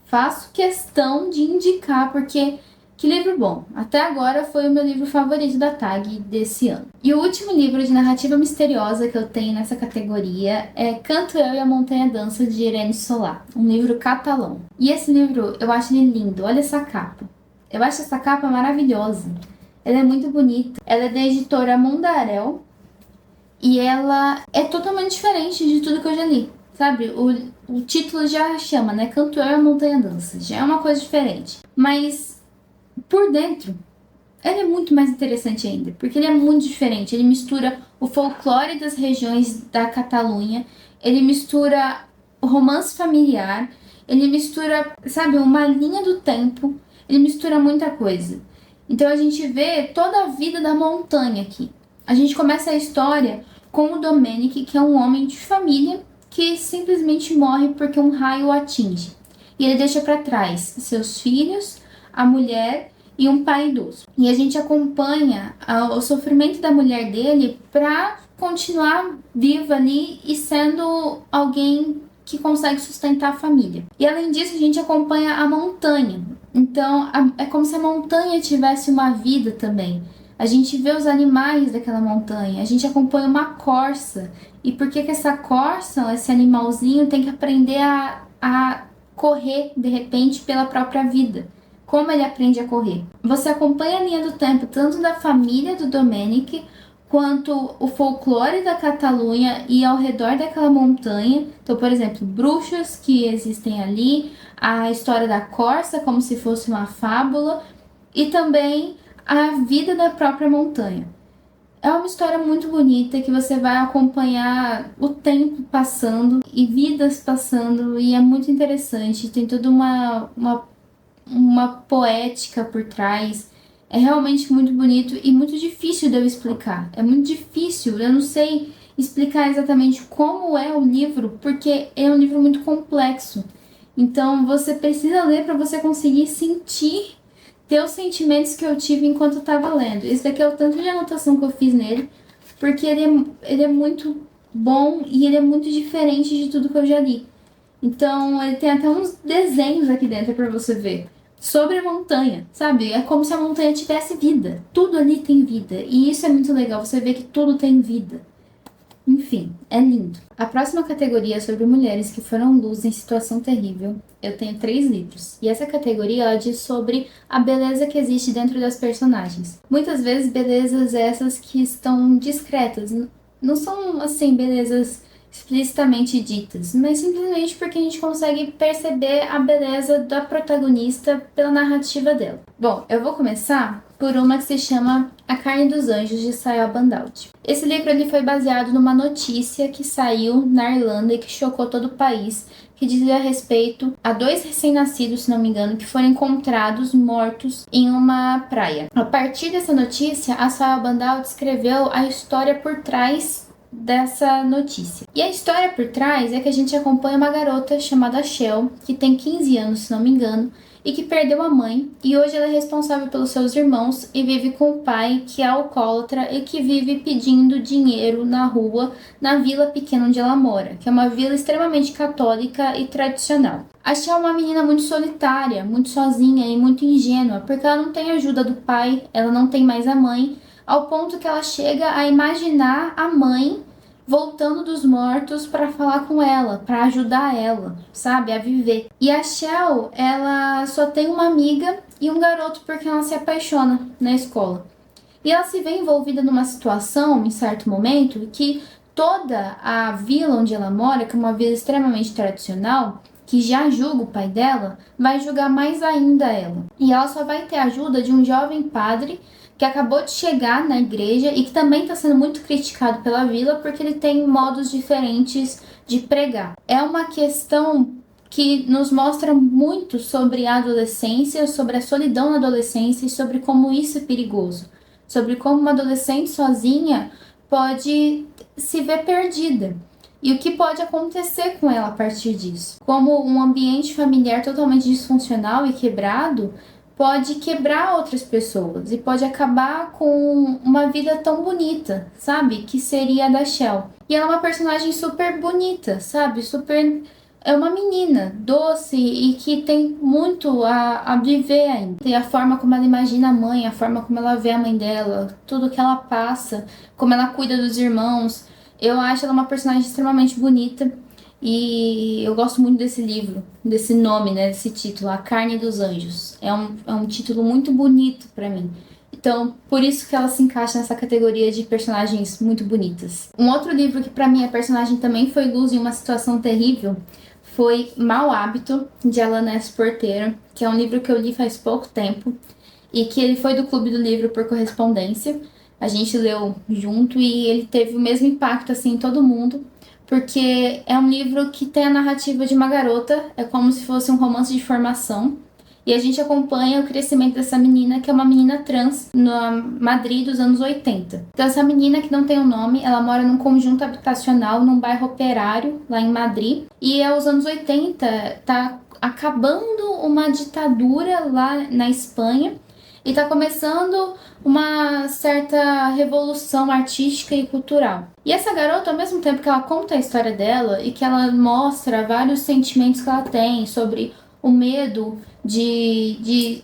Speaker 1: faço questão de indicar, porque que livro bom. Até agora foi o meu livro favorito da TAG desse ano. E o último livro de narrativa misteriosa que eu tenho nessa categoria é Canto Eu e a Montanha Dança, de Irene Solá, um livro catalão. E esse livro, eu acho ele lindo. Olha essa capa. Eu acho essa capa maravilhosa. Ela é muito bonita. Ela é da editora Mundaréu. E ela é totalmente diferente de tudo que eu já li, sabe? O título já chama, né? Canto Eu e a Montanha Dança. Já é uma coisa diferente. Mas, por dentro, ele é muito mais interessante ainda. Porque ele é muito diferente. Ele mistura o folclore das regiões da Catalunha. Ele mistura o romance familiar. Ele mistura, sabe, uma linha do tempo. Ele mistura muita coisa. Então a gente vê toda a vida da montanha aqui. A gente começa a história com o Domenic, que é um homem de família que simplesmente morre porque um raio o atinge. E ele deixa para trás seus filhos, a mulher e um pai idoso. E a gente acompanha o sofrimento da mulher dele para continuar viva ali e sendo alguém que consegue sustentar a família. E além disso, a gente acompanha a montanha. Então, é como se a montanha tivesse uma vida também. A gente vê os animais daquela montanha, a gente acompanha uma corça. E por que essa corça, esse animalzinho, tem que aprender a correr, de repente, pela própria vida? Como ele aprende a correr? Você acompanha a linha do tempo, tanto da família do Domenic, quanto o folclore da Catalunha e ao redor daquela montanha. Então, por exemplo, bruxas que existem ali, a história da corça como se fosse uma fábula, e também a vida da própria montanha. É uma história muito bonita que você vai acompanhar o tempo passando e vidas passando, e é muito interessante. Tem toda uma poética por trás. É realmente muito bonito e muito difícil de eu explicar. É muito difícil, eu não sei explicar exatamente como é o livro, porque é um livro muito complexo. Então você precisa ler para você conseguir sentir, ter os sentimentos que eu tive enquanto eu estava lendo. Esse daqui é o tanto de anotação que eu fiz nele, porque ele é muito bom e ele é muito diferente de tudo que eu já li. Então ele tem até uns desenhos aqui dentro para você ver sobre a montanha, sabe? É como se a montanha tivesse vida. Tudo ali tem vida. E isso é muito legal, você vê que tudo tem vida. Enfim, é lindo. A próxima categoria é sobre mulheres que foram luz em situação terrível. Eu tenho 3 livros. E essa categoria, ela diz sobre a beleza que existe dentro das personagens. Muitas vezes, belezas essas que estão discretas. Não são, assim, belezas explicitamente ditas, mas simplesmente porque a gente consegue perceber a beleza da protagonista pela narrativa dela. Bom, eu vou começar por uma que se chama A Carne dos Anjos, de Sayal Bandauti. Esse livro ele foi baseado numa notícia que saiu na Irlanda e que chocou todo o país, que dizia respeito a 2 recém-nascidos, se não me engano, que foram encontrados mortos em uma praia. A partir dessa notícia, a Sayal Bandauti escreveu a história por trás dessa notícia. E a história por trás é que a gente acompanha uma garota chamada Shell, que tem 15 anos, se não me engano, e que perdeu a mãe, e hoje ela é responsável pelos seus irmãos e vive com o pai, que é alcoólatra e que vive pedindo dinheiro na rua, na vila pequena onde ela mora, que é uma vila extremamente católica e tradicional. A Shell é uma menina muito solitária, muito sozinha e muito ingênua, porque ela não tem ajuda do pai, ela não tem mais a mãe, ao ponto que ela chega a imaginar a mãe voltando dos mortos para falar com ela, para ajudar ela, sabe, a viver. E a Shell, ela só tem uma amiga e um garoto porque ela se apaixona na escola. E ela se vê envolvida numa situação, em certo momento, que toda a vila onde ela mora, que é uma vila extremamente tradicional, que já julga o pai dela, vai julgar mais ainda ela. E ela só vai ter a ajuda de um jovem padre que acabou de chegar na igreja e que também está sendo muito criticado pela vila porque ele tem modos diferentes de pregar. É uma questão que nos mostra muito sobre a adolescência, sobre a solidão na adolescência e sobre como isso é perigoso. Sobre como uma adolescente sozinha pode se ver perdida. E o que pode acontecer com ela a partir disso. Como um ambiente familiar totalmente disfuncional e quebrado pode quebrar outras pessoas e pode acabar com uma vida tão bonita, sabe? Que seria a da Shell. E ela é uma personagem super bonita, sabe? É uma menina doce e que tem muito a viver ainda. E a forma como ela imagina a mãe, a forma como ela vê a mãe dela, tudo que ela passa, como ela cuida dos irmãos. Eu acho ela uma personagem extremamente bonita e eu gosto muito desse livro, desse nome, né, desse título, A Carne dos Anjos. É um título muito bonito pra mim. Então, por isso que ela se encaixa nessa categoria de personagens muito bonitas. Um outro livro que pra mim a personagem também foi luz em uma situação terrível foi Mau Hábito, de Alana S. Porteira, que é um livro que eu li faz pouco tempo e que ele foi do Clube do Livro por correspondência. A gente leu junto e ele teve o mesmo impacto assim em todo mundo, porque é um livro que tem a narrativa de uma garota, é como se fosse um romance de formação. E a gente acompanha o crescimento dessa menina, que é uma menina trans, na Madrid dos anos 80. Então essa menina, que não tem um nome, ela mora num conjunto habitacional, num bairro operário, lá em Madrid. E aos anos 80, tá acabando uma ditadura lá na Espanha. E tá começando uma certa revolução artística e cultural. E essa garota, ao mesmo tempo que ela conta a história dela e que ela mostra vários sentimentos que ela tem sobre o medo de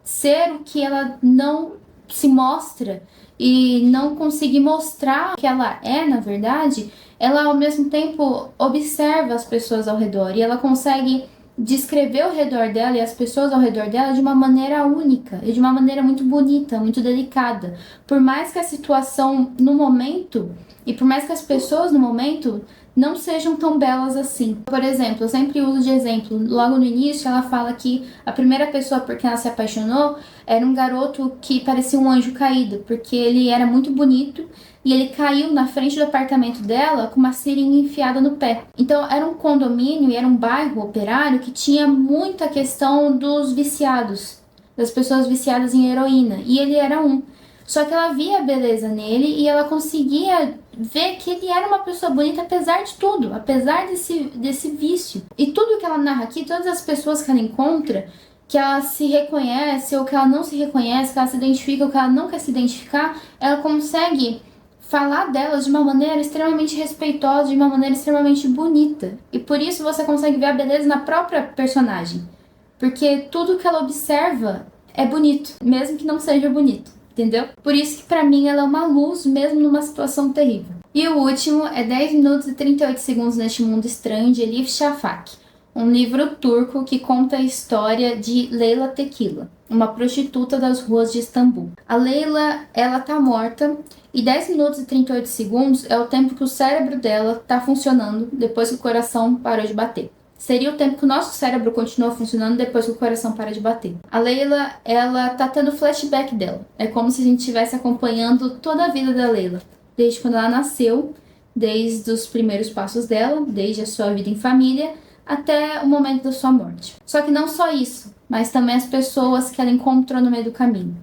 Speaker 1: ser o que ela não se mostra e não conseguir mostrar o que ela é, na verdade, ela ao mesmo tempo observa as pessoas ao redor e ela consegue descrever o redor dela e as pessoas ao redor dela de uma maneira única e de uma maneira muito bonita, muito delicada. Por mais que a situação no momento e por mais que as pessoas no momento não sejam tão belas assim. Por exemplo, eu sempre uso de exemplo, logo no início ela fala que a primeira pessoa por quem ela se apaixonou era um garoto que parecia um anjo caído, porque ele era muito bonito e ele caiu na frente do apartamento dela com uma seringa enfiada no pé. Então era um condomínio e era um bairro operário que tinha muita questão dos viciados, das pessoas viciadas em heroína, e ele era um. Só que ela via a beleza nele e ela conseguia ver que ele era uma pessoa bonita apesar de tudo, apesar desse vício. E tudo que ela narra aqui, todas as pessoas que ela encontra, que ela se reconhece ou que ela não se reconhece, que ela se identifica ou que ela não quer se identificar, ela consegue falar delas de uma maneira extremamente respeitosa, de uma maneira extremamente bonita. E por isso você consegue ver a beleza na própria personagem. Porque tudo que ela observa é bonito, mesmo que não seja bonito. Entendeu? Por isso que pra mim ela é uma luz mesmo numa situação terrível. E o último é 10 minutos e 38 segundos neste mundo estranho, de Elif Shafak, um livro turco que conta a história de Leila Tequila, uma prostituta das ruas de Istambul. A Leila, ela tá morta e 10 minutos e 38 segundos é o tempo que o cérebro dela tá funcionando depois que o coração parou de bater. Seria o tempo que o nosso cérebro continua funcionando depois que o coração para de bater. A Leila, ela tá tendo flashback dela. É como se a gente estivesse acompanhando toda a vida da Leila. Desde quando ela nasceu, desde os primeiros passos dela, desde a sua vida em família, até o momento da sua morte. Só que não só isso, mas também as pessoas que ela encontrou no meio do caminho.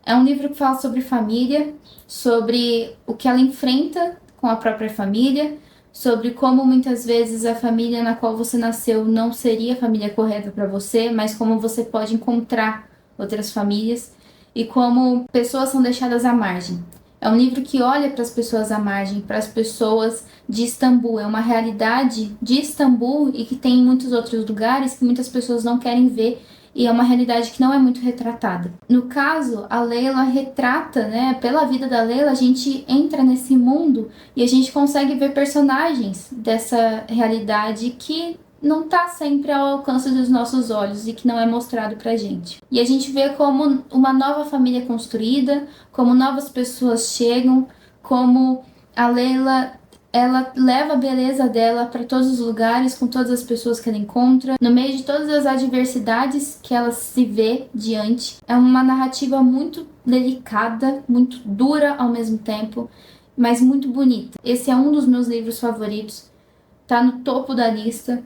Speaker 1: É um livro que fala sobre família, sobre o que ela enfrenta com a própria família, sobre como muitas vezes a família na qual você nasceu não seria a família correta para você, mas como você pode encontrar outras famílias e como pessoas são deixadas à margem. É um livro que olha para as pessoas à margem, para as pessoas de Istambul. É uma realidade de Istambul e que tem em muitos outros lugares que muitas pessoas não querem ver e é uma realidade que não é muito retratada. No caso, a Leila retrata, né, pela vida da Leila, a gente entra nesse mundo e a gente consegue ver personagens dessa realidade que não está sempre ao alcance dos nossos olhos e que não é mostrado pra gente. E a gente vê como uma nova família é construída, como novas pessoas chegam, como a Leila, ela leva a beleza dela para todos os lugares, com todas as pessoas que ela encontra, no meio de todas as adversidades que ela se vê diante. É uma narrativa muito delicada, muito dura ao mesmo tempo, mas muito bonita. Esse é um dos meus livros favoritos, tá no topo da lista.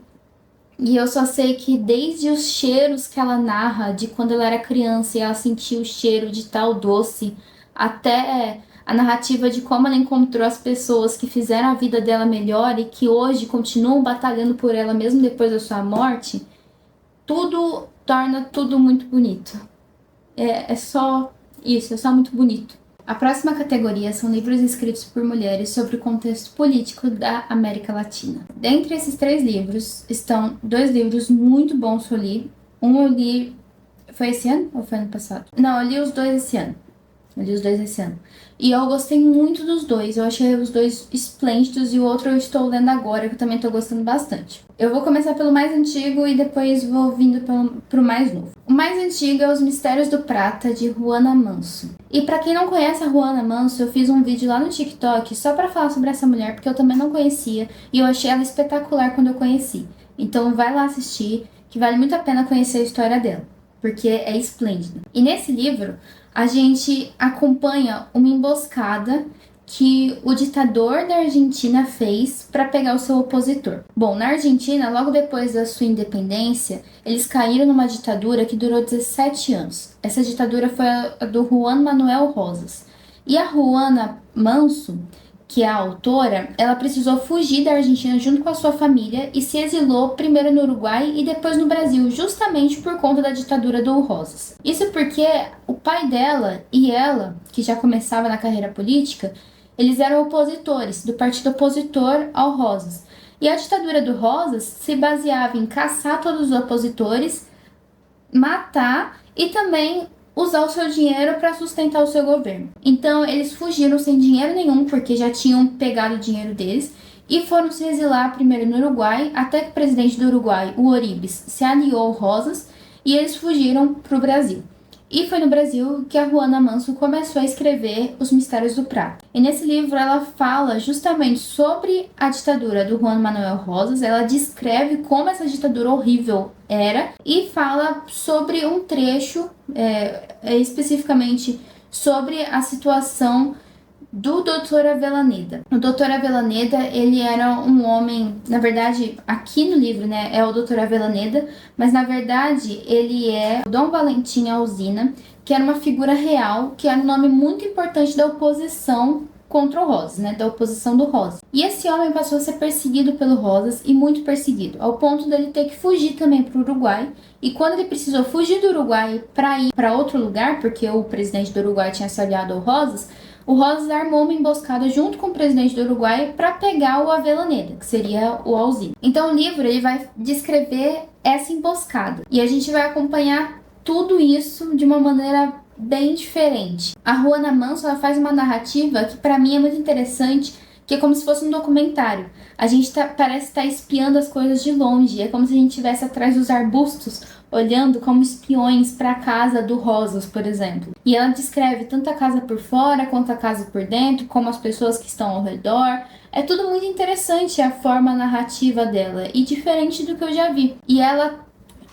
Speaker 1: E eu só sei que desde os cheiros que ela narra, de quando ela era criança e ela sentia o cheiro de tal doce, até a narrativa de como ela encontrou as pessoas que fizeram a vida dela melhor e que hoje continuam batalhando por ela mesmo depois da sua morte, tudo torna tudo muito bonito. É só isso, é só muito bonito. A próxima categoria são livros escritos por mulheres sobre o contexto político da América Latina. Dentre esses 3 livros estão 2 livros muito bons que eu li. Um eu li... Foi esse ano ou foi ano passado? Não, eu li os 2 esse ano. E eu gostei muito dos 2. Eu achei os 2 esplêndidos e o outro eu estou lendo agora, que eu também estou gostando bastante. Eu vou começar pelo mais antigo e depois vou vindo pro mais novo. O mais antigo é Os Mistérios do Prata, de Ruana Manso. E pra quem não conhece a Ruana Manso, eu fiz um vídeo lá no TikTok só pra falar sobre essa mulher, porque eu também não conhecia e eu achei ela espetacular quando eu conheci. Então vai lá assistir, que vale muito a pena conhecer a história dela, porque é esplêndida. E nesse livro, a gente acompanha uma emboscada que o ditador da Argentina fez para pegar o seu opositor. Bom, na Argentina, logo depois da sua independência, eles caíram numa ditadura que durou 17 anos. Essa ditadura foi a do Juan Manuel Rosas. E a Ruana Manso, que é a autora, ela precisou fugir da Argentina junto com a sua família e se exilou primeiro no Uruguai e depois no Brasil, justamente por conta da ditadura do Rosas. Isso porque o pai dela e ela, que já começava na carreira política, eles eram opositores, do partido opositor ao Rosas. E a ditadura do Rosas se baseava em caçar todos os opositores, matar e também usar o seu dinheiro para sustentar o seu governo. Então eles fugiram sem dinheiro nenhum, porque já tinham pegado o dinheiro deles, e foram se exilar primeiro no Uruguai, até que o presidente do Uruguai, o Oribes, se aliou ao Rosas e eles fugiram para o Brasil. E foi no Brasil que a Ruana Manso começou a escrever Os Mistérios do Prata. E nesse livro ela fala justamente sobre a ditadura do Juan Manuel Rosas, ela descreve como essa ditadura horrível era e fala sobre um trecho, especificamente sobre a situação do Dr. Avellaneda. O Dr. Avellaneda, ele era um homem, na verdade, aqui no livro, né, é o Dr. Avellaneda, mas na verdade ele é o Dom Valentim Alsina, que era uma figura real, que era um nome muito importante da oposição contra o Rosas, né, da oposição do Rosas. E esse homem passou a ser perseguido pelo Rosas, e muito perseguido, ao ponto dele ter que fugir também para o Uruguai. E quando ele precisou fugir do Uruguai para ir para outro lugar, porque o presidente do Uruguai tinha se aliado ao Rosas, o Rosas armou uma emboscada junto com o presidente do Uruguai para pegar o Avellaneda, que seria o Alsina. Então o livro ele vai descrever essa emboscada e a gente vai acompanhar tudo isso de uma maneira bem diferente. A Ruana Manso ela faz uma narrativa que para mim é muito interessante, que é como se fosse um documentário. A gente parece estar espiando as coisas de longe, é como se a gente estivesse atrás dos arbustos, olhando como espiões para a casa do Rosas, por exemplo. E ela descreve tanto a casa por fora quanto a casa por dentro, como as pessoas que estão ao redor. É tudo muito interessante a forma narrativa dela e diferente do que eu já vi. E ela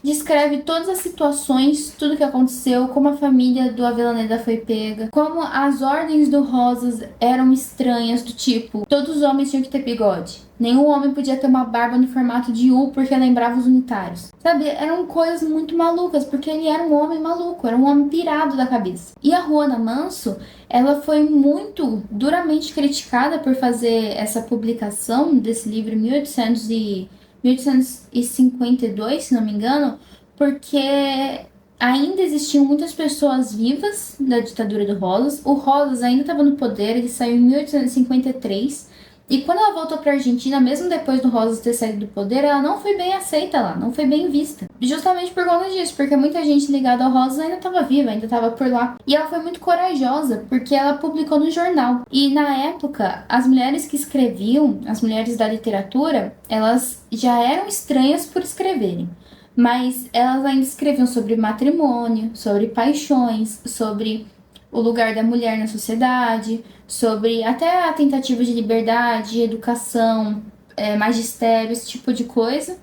Speaker 1: descreve todas as situações, tudo que aconteceu, como a família do Avellaneda foi pega, como as ordens do Rosas eram estranhas, do tipo, todos os homens tinham que ter bigode. Nenhum homem podia ter uma barba no formato de U porque lembrava os unitários. Sabe, eram coisas muito malucas, porque ele era um homem maluco, era um homem pirado da cabeça. E a Ruana Manso, ela foi muito duramente criticada por fazer essa publicação desse livro em 1852, se não me engano, porque ainda existiam muitas pessoas vivas da ditadura do Rosas. O Rosas ainda estava no poder, ele saiu em 1853 E quando ela voltou para a Argentina, mesmo depois do Rosas ter saído do poder, ela não foi bem aceita lá, não foi bem vista. Justamente por conta disso, porque muita gente ligada ao Rosas ainda estava viva, ainda estava por lá. E ela foi muito corajosa, porque ela publicou no jornal. E na época, as mulheres que escreviam, as mulheres da literatura, elas já eram estranhas por escreverem. Mas elas ainda escreviam sobre matrimônio, sobre paixões, sobre o lugar da mulher na sociedade, sobre até a tentativa de liberdade, educação, magistério, esse tipo de coisa.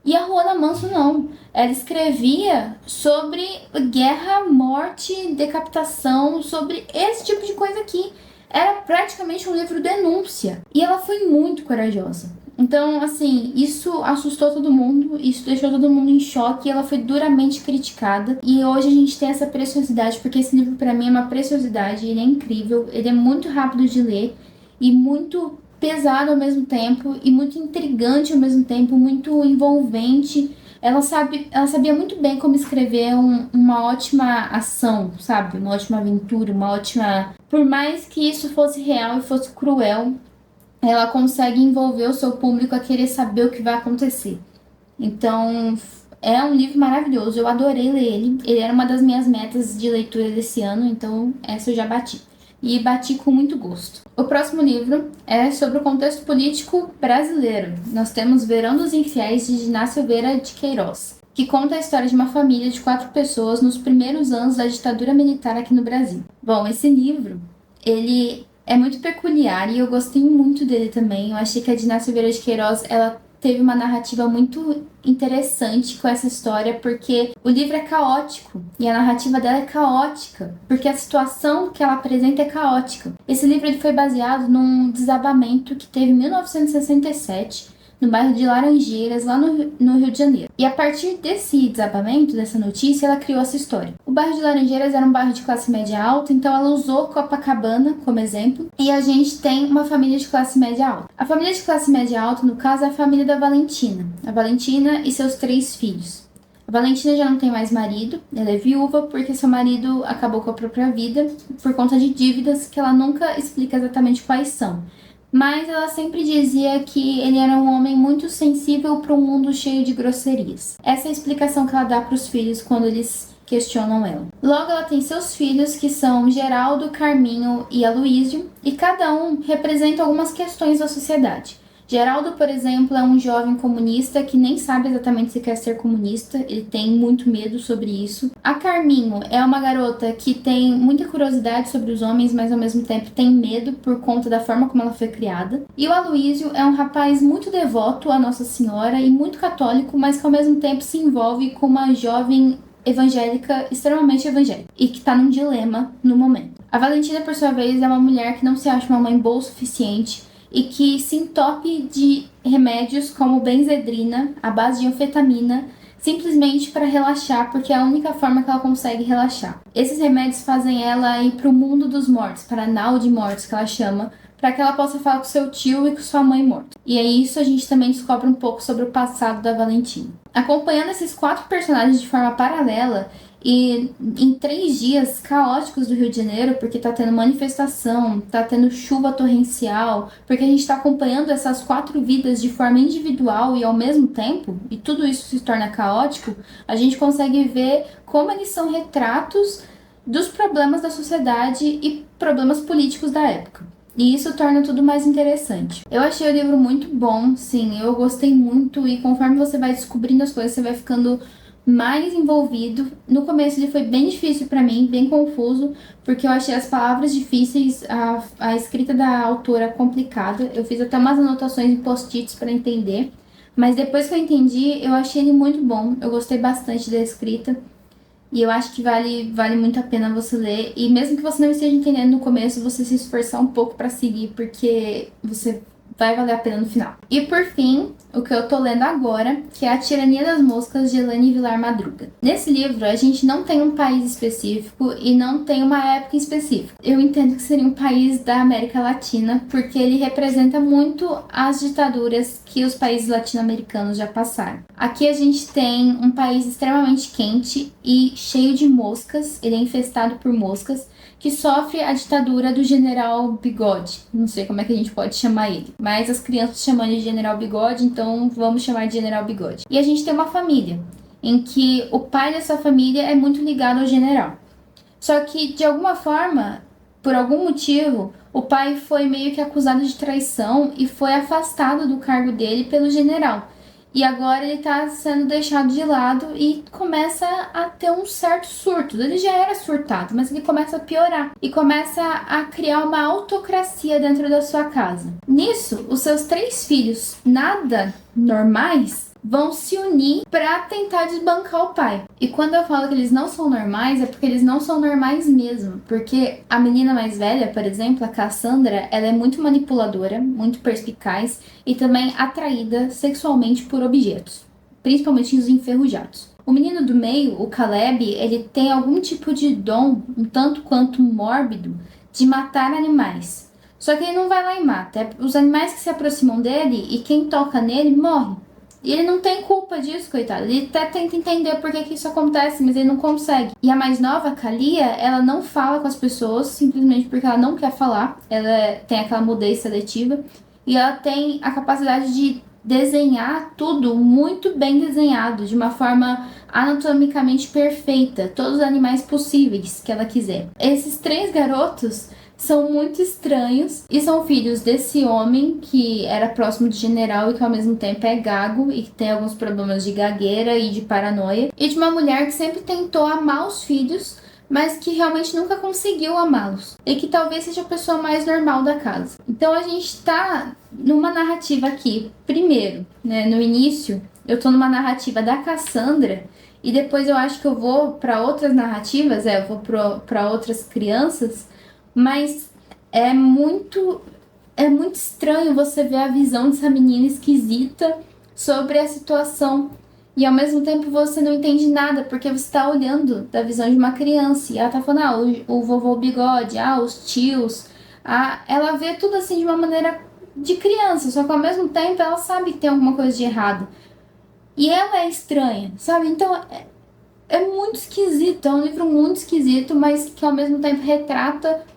Speaker 1: E a Ruana Manso não. Ela escrevia sobre guerra, morte, decapitação, sobre esse tipo de coisa aqui. Era praticamente um livro denúncia. E ela foi muito corajosa. Então, assim, isso assustou todo mundo, isso deixou todo mundo em choque, e ela foi duramente criticada. E hoje a gente tem essa preciosidade, porque esse livro pra mim é uma preciosidade, ele é incrível, ele é muito rápido de ler e muito pesado ao mesmo tempo, e muito intrigante ao mesmo tempo, muito envolvente. Ela sabia muito bem como escrever uma ótima ação, sabe? Uma ótima aventura, uma ótima... Por mais que isso fosse real e fosse cruel, ela consegue envolver o seu público a querer saber o que vai acontecer. Então, é um livro maravilhoso, eu adorei ler ele. Ele era uma das minhas metas de leitura desse ano, então essa eu já bati. E bati com muito gosto. O próximo livro é sobre o contexto político brasileiro. Nós temos Verão dos Infiéis, de Diná Silveira de Queiroz, que conta a história de uma família de 4 pessoas nos primeiros anos da ditadura militar aqui no Brasil. Bom, esse livro, ele é muito peculiar e eu gostei muito dele também. Eu achei que a Diná Silveira de Queiroz, ela teve uma narrativa muito interessante com essa história, porque o livro é caótico e a narrativa dela é caótica, porque a situação que ela apresenta é caótica. Esse livro ele foi baseado num desabamento que teve em 1967, no bairro de Laranjeiras, lá no Rio de Janeiro. E a partir desse desabamento, dessa notícia, ela criou essa história. O bairro de Laranjeiras era um bairro de classe média alta, então ela usou Copacabana como exemplo, e a gente tem uma família de classe média alta. A família de classe média alta, no caso, é a família da Valentina. A Valentina e seus 3 filhos. A Valentina já não tem mais marido, ela é viúva porque seu marido acabou com a própria vida por conta de dívidas que ela nunca explica exatamente quais são. Mas ela sempre dizia que ele era um homem muito sensível para um mundo cheio de grosserias. Essa é a explicação que ela dá para os filhos quando eles questionam ela. Logo, ela tem seus filhos, que são Geraldo, Carminho e Aloísio, e cada um representa algumas questões da sociedade. Geraldo, por exemplo, é um jovem comunista que nem sabe exatamente se quer ser comunista, ele tem muito medo sobre isso. A Carminho é uma garota que tem muita curiosidade sobre os homens, mas ao mesmo tempo tem medo por conta da forma como ela foi criada. E o Aloísio é um rapaz muito devoto à Nossa Senhora e muito católico, mas que ao mesmo tempo se envolve com uma jovem evangélica, extremamente evangélica, e que tá num dilema no momento. A Valentina, por sua vez, é uma mulher que não se acha uma mãe boa o suficiente e que se entope de remédios como benzedrina, à base de anfetamina, simplesmente para relaxar, porque é a única forma que ela consegue relaxar. Esses remédios fazem ela ir para o mundo dos mortos, para a nau de mortos, que ela chama, para que ela possa falar com seu tio e com sua mãe morta. E é isso, a gente também descobre um pouco sobre o passado da Valentina. Acompanhando esses 4 personagens de forma paralela, e em 3 dias caóticos do Rio de Janeiro, porque tá tendo manifestação, tá tendo chuva torrencial, porque a gente tá acompanhando essas 4 vidas de forma individual e ao mesmo tempo, e tudo isso se torna caótico, a gente consegue ver como eles são retratos dos problemas da sociedade e problemas políticos da época. E isso torna tudo mais interessante. Eu achei o livro muito bom, sim, eu gostei muito, e conforme você vai descobrindo as coisas, você vai ficando mais envolvido. No começo ele foi bem difícil pra mim, bem confuso, porque eu achei as palavras difíceis, a escrita da autora complicada. Eu fiz até umas anotações em post-its pra entender, mas depois que eu entendi, eu achei ele muito bom. Eu gostei bastante da escrita e eu acho que vale muito a pena você ler. E mesmo que você não esteja entendendo no começo, você se esforçar um pouco pra seguir, porque você vai valer a pena no final. E por fim, o que eu tô lendo agora, que é A Tirania das Moscas, de Helene Vilar Madruga. Nesse livro, a gente não tem um país específico e não tem uma época específica. Eu entendo que seria um país da América Latina, porque ele representa muito as ditaduras que os países latino-americanos já passaram. Aqui a gente tem um país extremamente quente e cheio de moscas, ele é infestado por moscas, que sofre a ditadura do general Bigode, não sei como é que a gente pode chamar ele. mas as crianças chamam de General Bigode, então vamos chamar de General Bigode. E a gente tem uma família em que o pai dessa família é muito ligado ao general. Só que, de alguma forma, por algum motivo, o pai foi meio que acusado de traição e foi afastado do cargo dele pelo general. E agora ele tá sendo deixado de lado e começa a ter um certo surto. Ele já era surtado, mas ele começa a piorar. E começa a criar uma autocracia dentro da sua casa. Nisso, os seus 3 filhos, nada normais, vão se unir para tentar desbancar o pai. E quando eu falo que eles não são normais, é porque eles não são normais mesmo. Porque a menina mais velha, por exemplo, a Cassandra, ela é muito manipuladora, muito perspicaz e também atraída sexualmente por objetos, principalmente os enferrujados. O menino do meio, o Caleb, ele tem algum tipo de dom, um tanto quanto mórbido, de matar animais. Só que ele não vai lá e mata. É os animais que se aproximam dele e quem toca nele morre. E ele não tem culpa disso, coitado. Ele até tenta entender por que isso acontece, mas ele não consegue. E a mais nova, a Kalia, ela não fala com as pessoas simplesmente porque ela não quer falar. Ela tem aquela mudez seletiva. E ela tem a capacidade de desenhar tudo muito bem desenhado, de uma forma anatomicamente perfeita. Todos os animais possíveis que ela quiser. Esses 3 garotos são muito estranhos e são filhos desse homem que era próximo de general e que ao mesmo tempo é gago e que tem alguns problemas de gagueira e de paranoia, e de uma mulher que sempre tentou amar os filhos, mas que realmente nunca conseguiu amá-los e que talvez seja a pessoa mais normal da casa. Então a gente tá numa narrativa aqui, primeiro, né, no início eu tô numa narrativa da Cassandra e depois eu acho que eu vou para outras narrativas, eu vou para outras crianças. Mas é muito estranho você ver a visão dessa menina esquisita sobre a situação. E ao mesmo tempo você não entende nada, porque você está olhando da visão de uma criança. E ela tá falando, o vovô Bigode, os tios. Ela vê tudo assim de uma maneira de criança, só que ao mesmo tempo ela sabe que tem alguma coisa de errado. E ela é estranha, sabe? Então é muito esquisito, é um livro muito esquisito, mas que ao mesmo tempo retrata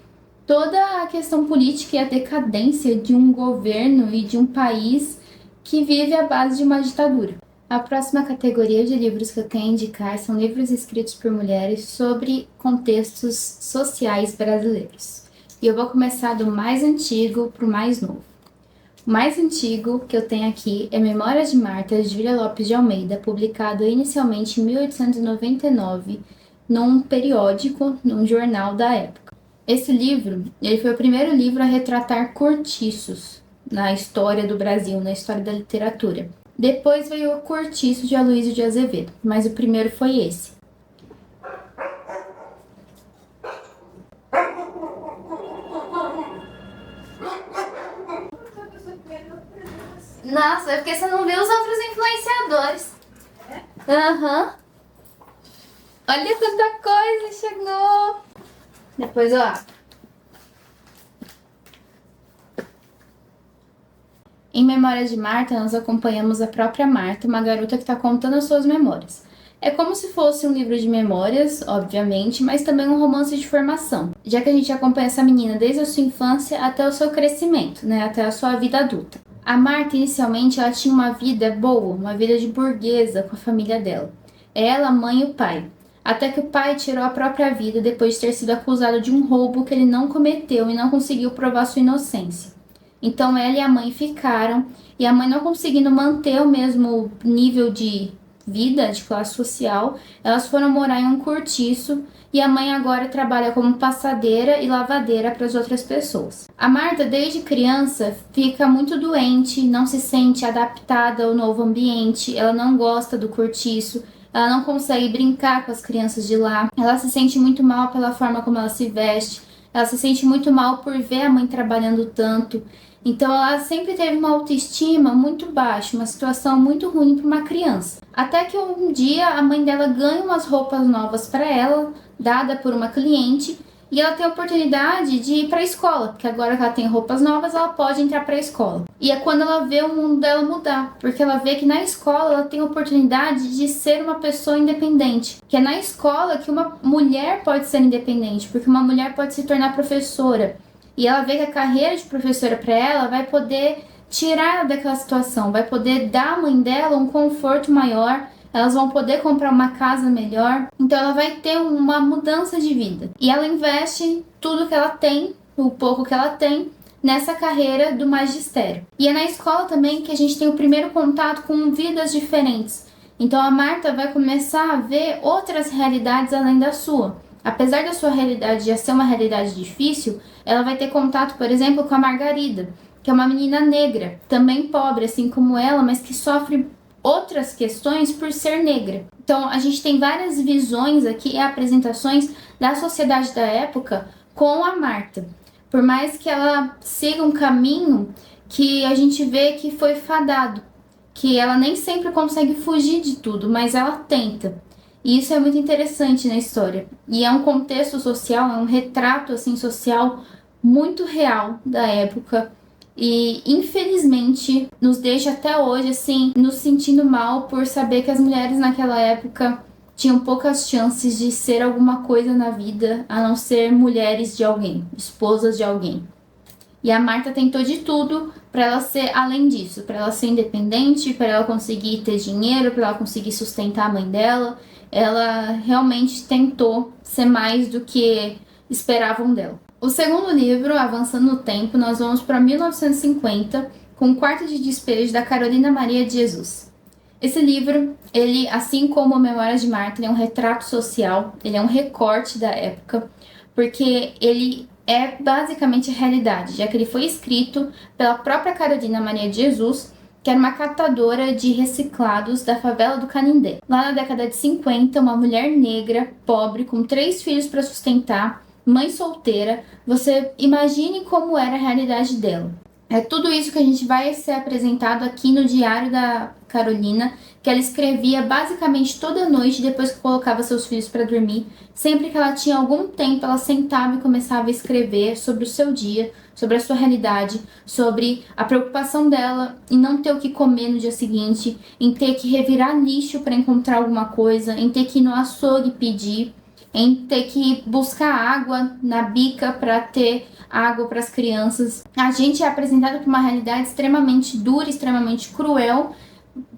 Speaker 1: toda a questão política e a decadência de um governo e de um país que vive à base de uma ditadura. A próxima categoria de livros que eu tenho a indicar são livros escritos por mulheres sobre contextos sociais brasileiros. E eu vou começar do mais antigo para o mais novo. O mais antigo que eu tenho aqui é Memórias de Marta, de Júlia Lopes de Almeida, publicado inicialmente em 1899, num periódico, num jornal da época. Esse livro, ele foi o primeiro livro a retratar cortiços na história do Brasil, na história da literatura. Depois veio o Cortiço de Aloysio de Azevedo, mas o primeiro foi esse. Nossa, é porque você não viu os outros influenciadores. Aham. Olha quanta coisa chegou. Depois eu abro. Em Memórias de Marta, nós acompanhamos a própria Marta, uma garota que está contando as suas memórias. É como se fosse um livro de memórias, obviamente, mas também um romance de formação, já que a gente acompanha essa menina desde a sua infância até o seu crescimento, né, até a sua vida adulta. A Marta, inicialmente, ela tinha uma vida boa, uma vida de burguesa com a família dela. Ela, a mãe e o pai. Até que o pai tirou a própria vida depois de ter sido acusado de um roubo que ele não cometeu e não conseguiu provar sua inocência. Então ela e a mãe ficaram, e a mãe não conseguindo manter o mesmo nível de vida, de classe social, elas foram morar em um cortiço e a mãe agora trabalha como passadeira e lavadeira para as outras pessoas. A Marta, desde criança, fica muito doente, não se sente adaptada ao novo ambiente, ela não gosta do cortiço, ela não consegue brincar com as crianças de lá, ela se sente muito mal pela forma como ela se veste, ela se sente muito mal por ver a mãe trabalhando tanto. Então ela sempre teve uma autoestima muito baixa, uma situação muito ruim para uma criança. Até que um dia a mãe dela ganha umas roupas novas para ela, dada por uma cliente, e ela tem a oportunidade de ir para a escola, porque agora que ela tem roupas novas, ela pode entrar para a escola. E é quando ela vê o mundo dela mudar, porque ela vê que na escola ela tem a oportunidade de ser uma pessoa independente, que é na escola que uma mulher pode ser independente, porque uma mulher pode se tornar professora. E ela vê que a carreira de professora para ela vai poder tirar ela daquela situação, vai poder dar à mãe dela um conforto maior, elas vão poder comprar uma casa melhor, então ela vai ter uma mudança de vida. E ela investe tudo que ela tem, o pouco que ela tem, nessa carreira do magistério. E é na escola também que a gente tem o primeiro contato com vidas diferentes. Então a Marta vai começar a ver outras realidades além da sua. Apesar da sua realidade já ser uma realidade difícil, ela vai ter contato, por exemplo, com a Margarida, que é uma menina negra, também pobre, assim como ela, mas que sofre outras questões por ser negra. Então a gente tem várias visões aqui e apresentações da sociedade da época com a Marta. Por mais que ela siga um caminho que a gente vê que foi fadado, que ela nem sempre consegue fugir de tudo, mas ela tenta. E isso é muito interessante na história. E é um contexto social, é um retrato assim social muito real da época. E infelizmente nos deixa até hoje assim nos sentindo mal por saber que as mulheres naquela época tinham poucas chances de ser alguma coisa na vida, a não ser mulheres de alguém, esposas de alguém. E a Marta tentou de tudo para ela ser além disso, para ela ser independente, para ela conseguir ter dinheiro, para ela conseguir sustentar a mãe dela. Ela realmente tentou ser mais do que esperavam dela. O segundo livro, avançando no tempo, nós vamos para 1950, com o Quarto de Despejo da Carolina Maria de Jesus. Esse livro, ele, assim como Memórias de Marta, ele é um retrato social, ele é um recorte da época, porque ele é basicamente a realidade, já que ele foi escrito pela própria Carolina Maria de Jesus, que era uma catadora de reciclados da favela do Canindé. Lá na década de 50, uma mulher negra, pobre, com 3 filhos para sustentar, mãe solteira, você imagine como era a realidade dela. É tudo isso que a gente vai ser apresentado aqui no diário da Carolina, que ela escrevia basicamente toda noite depois que colocava seus filhos para dormir. Sempre que ela tinha algum tempo, ela sentava e começava a escrever sobre o seu dia, sobre a sua realidade, sobre a preocupação dela em não ter o que comer no dia seguinte, em ter que revirar lixo para encontrar alguma coisa, em ter que ir no açougue pedir, em ter que buscar água na bica para ter água para as crianças. A gente é apresentado por uma realidade extremamente dura, extremamente cruel,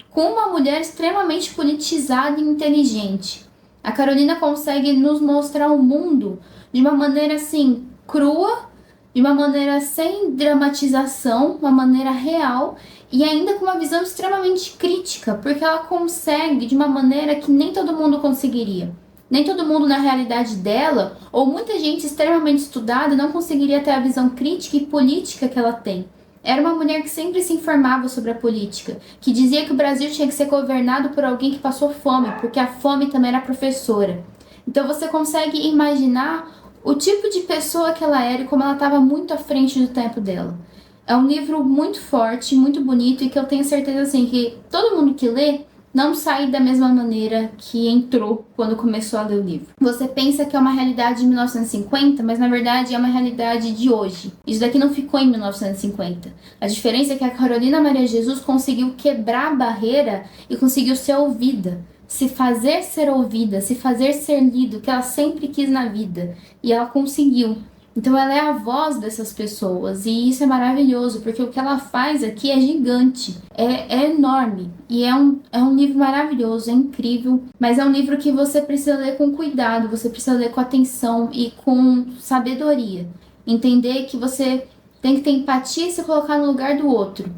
Speaker 1: com uma mulher extremamente politizada e inteligente. A Carolina consegue nos mostrar o mundo de uma maneira assim crua, de uma maneira sem dramatização, uma maneira real e ainda com uma visão extremamente crítica, porque ela consegue de uma maneira que nem todo mundo conseguiria. Nem todo mundo na realidade dela, ou muita gente extremamente estudada, não conseguiria ter a visão crítica e política que ela tem. Era uma mulher que sempre se informava sobre a política, que dizia que o Brasil tinha que ser governado por alguém que passou fome, porque a fome também era professora. Então você consegue imaginar o tipo de pessoa que ela era e como ela estava muito à frente do tempo dela. É um livro muito forte, muito bonito e que eu tenho certeza assim que todo mundo que lê não sai da mesma maneira que entrou quando começou a ler o livro. Você pensa que é uma realidade de 1950, mas na verdade é uma realidade de hoje. Isso daqui não ficou em 1950. A diferença é que a Carolina Maria de Jesus conseguiu quebrar a barreira e conseguiu ser ouvida, se fazer ser ouvida, se fazer ser lido, que ela sempre quis na vida. E ela conseguiu. Então ela é a voz dessas pessoas e isso é maravilhoso, porque o que ela faz aqui é gigante, é enorme e é um livro maravilhoso, é incrível, mas é um livro que você precisa ler com cuidado, você precisa ler com atenção e com sabedoria. Entender que você tem que ter empatia e se colocar no lugar do outro.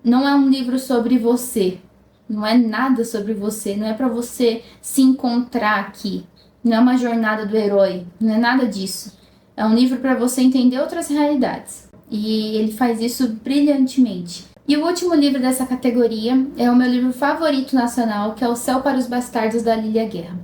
Speaker 1: Não é um livro sobre você, não é nada sobre você, não é para você se encontrar aqui, não é uma jornada do herói, não é nada disso. É um livro para você entender outras realidades. E ele faz isso brilhantemente. E o último livro dessa categoria é o meu livro favorito nacional, que é O Céu para os Bastardos, da Lília Guerra.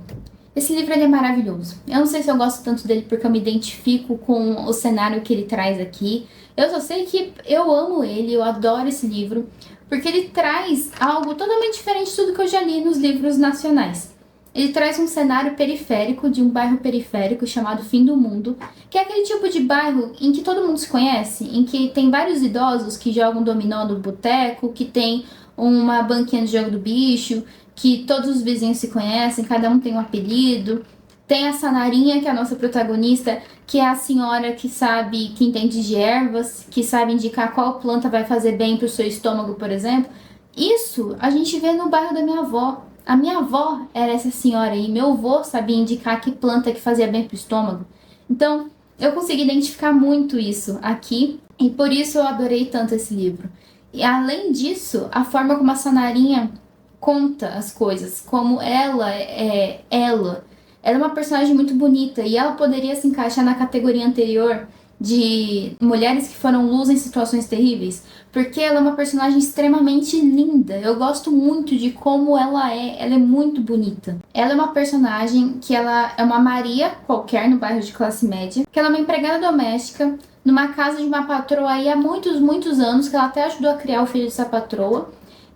Speaker 1: Esse livro ele é maravilhoso. Eu não sei se eu gosto tanto dele porque eu me identifico com o cenário que ele traz aqui. Eu só sei que eu amo ele, eu adoro esse livro, porque ele traz algo totalmente diferente de tudo que eu já li nos livros nacionais. Ele traz um cenário periférico, de um bairro periférico chamado Fim do Mundo, que é aquele tipo de bairro em que todo mundo se conhece, em que tem vários idosos que jogam dominó no boteco, que tem uma banquinha de jogo do bicho, que todos os vizinhos se conhecem, cada um tem um apelido. Tem a Sanarinha, que é a nossa protagonista, que é a senhora que sabe, que entende de ervas, que sabe indicar qual planta vai fazer bem para o seu estômago, por exemplo. Isso a gente vê no bairro da minha avó. A minha avó era essa senhora e meu avô sabia indicar que planta que fazia bem para o estômago. Então, eu consegui identificar muito isso aqui e por isso eu adorei tanto esse livro. E além disso, a forma como a Sanarinha conta as coisas, como ela é ela. Ela é uma personagem muito bonita e ela poderia se encaixar na categoria anterior de mulheres que foram luz em situações terríveis, porque ela é uma personagem extremamente linda. Eu gosto muito de como ela é muito bonita. Ela é uma personagem que ela é uma Maria qualquer no bairro de classe média, que ela é uma empregada doméstica numa casa de uma patroa aí há muitos anos, que ela até ajudou a criar o filho dessa patroa.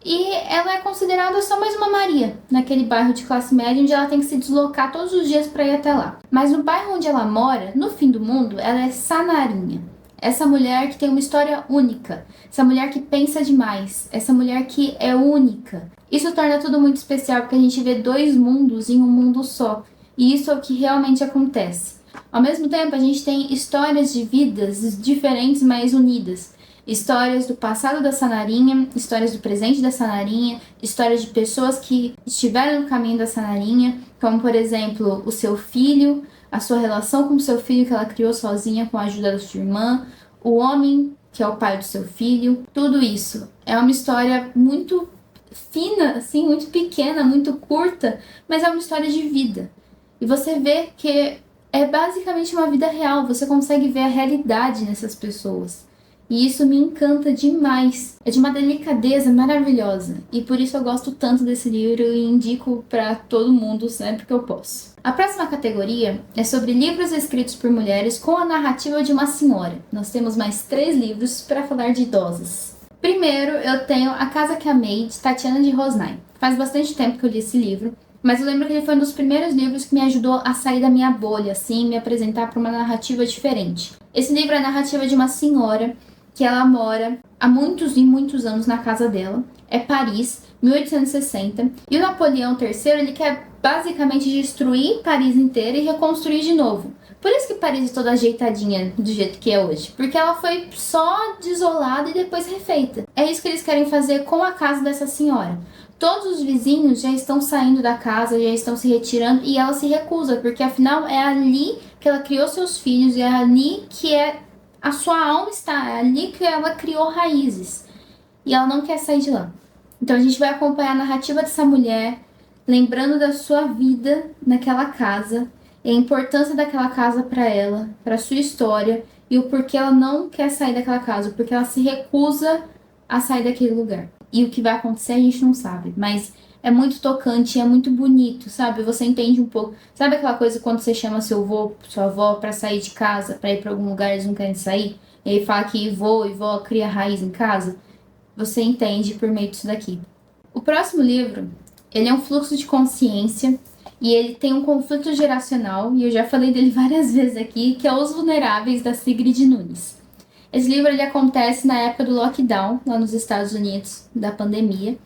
Speaker 1: E ela é considerada só mais uma Maria, naquele bairro de classe média, onde ela tem que se deslocar todos os dias para ir até lá. Mas no bairro onde ela mora, no fim do mundo, ela é Sanarinha. Essa mulher que tem uma história única, essa mulher que pensa demais, essa mulher que é única. Isso torna tudo muito especial, porque a gente vê dois mundos em um mundo só. E isso é o que realmente acontece. Ao mesmo tempo, a gente tem histórias de vidas diferentes, mas unidas. Histórias do passado da Sanarinha, histórias do presente da Sanarinha, histórias de pessoas que estiveram no caminho da Sanarinha, como, por exemplo, o seu filho, a sua relação com o seu filho que ela criou sozinha com a ajuda da sua irmã, o homem que é o pai do seu filho. Tudo isso é uma história muito fina, assim, muito pequena, muito curta, mas é uma história de vida. E você vê que é basicamente uma vida real, você consegue ver a realidade nessas pessoas. E isso me encanta demais. É de uma delicadeza maravilhosa. E por isso eu gosto tanto desse livro e indico para todo mundo sempre que eu posso. A próxima categoria é sobre livros escritos por mulheres com a narrativa de uma senhora. Nós temos mais 3 livros para falar de idosas. Primeiro, eu tenho A Casa que Amei, de Tatiana de Rosnay. Faz bastante tempo que eu li esse livro, mas eu lembro que ele foi um dos primeiros livros que me ajudou a sair da minha bolha, assim, me apresentar para uma narrativa diferente. Esse livro é a narrativa de uma senhora que ela mora há muitos e muitos anos na casa dela. É Paris, 1860. E o Napoleão III, ele quer basicamente destruir Paris inteira e reconstruir de novo. Por isso que Paris é toda ajeitadinha do jeito que é hoje. Porque ela foi só desolada e depois refeita. É isso que eles querem fazer com a casa dessa senhora. Todos os vizinhos já estão saindo da casa, já estão se retirando e ela se recusa, porque afinal é ali que ela criou seus filhos e é ali que a sua alma está, é ali que ela criou raízes. E ela não quer sair de lá. Então a gente vai acompanhar a narrativa dessa mulher, lembrando da sua vida naquela casa, e a importância daquela casa para ela, para sua história, e o porquê ela não quer sair daquela casa, porque ela se recusa a sair daquele lugar. E o que vai acontecer a gente não sabe, mas é muito tocante, é muito bonito, sabe? Você entende um pouco. Sabe aquela coisa quando você chama seu avô, sua avó pra sair de casa, pra ir pra algum lugar e eles não querem sair? E aí fala que vô e vó cria raiz em casa? Você entende por meio disso daqui. O próximo livro, ele é um fluxo de consciência e ele tem um conflito geracional, e eu já falei dele várias vezes aqui, que é Os Vulneráveis, da Sigrid Nunes. Esse livro ele acontece na época do lockdown, lá nos Estados Unidos, da pandemia.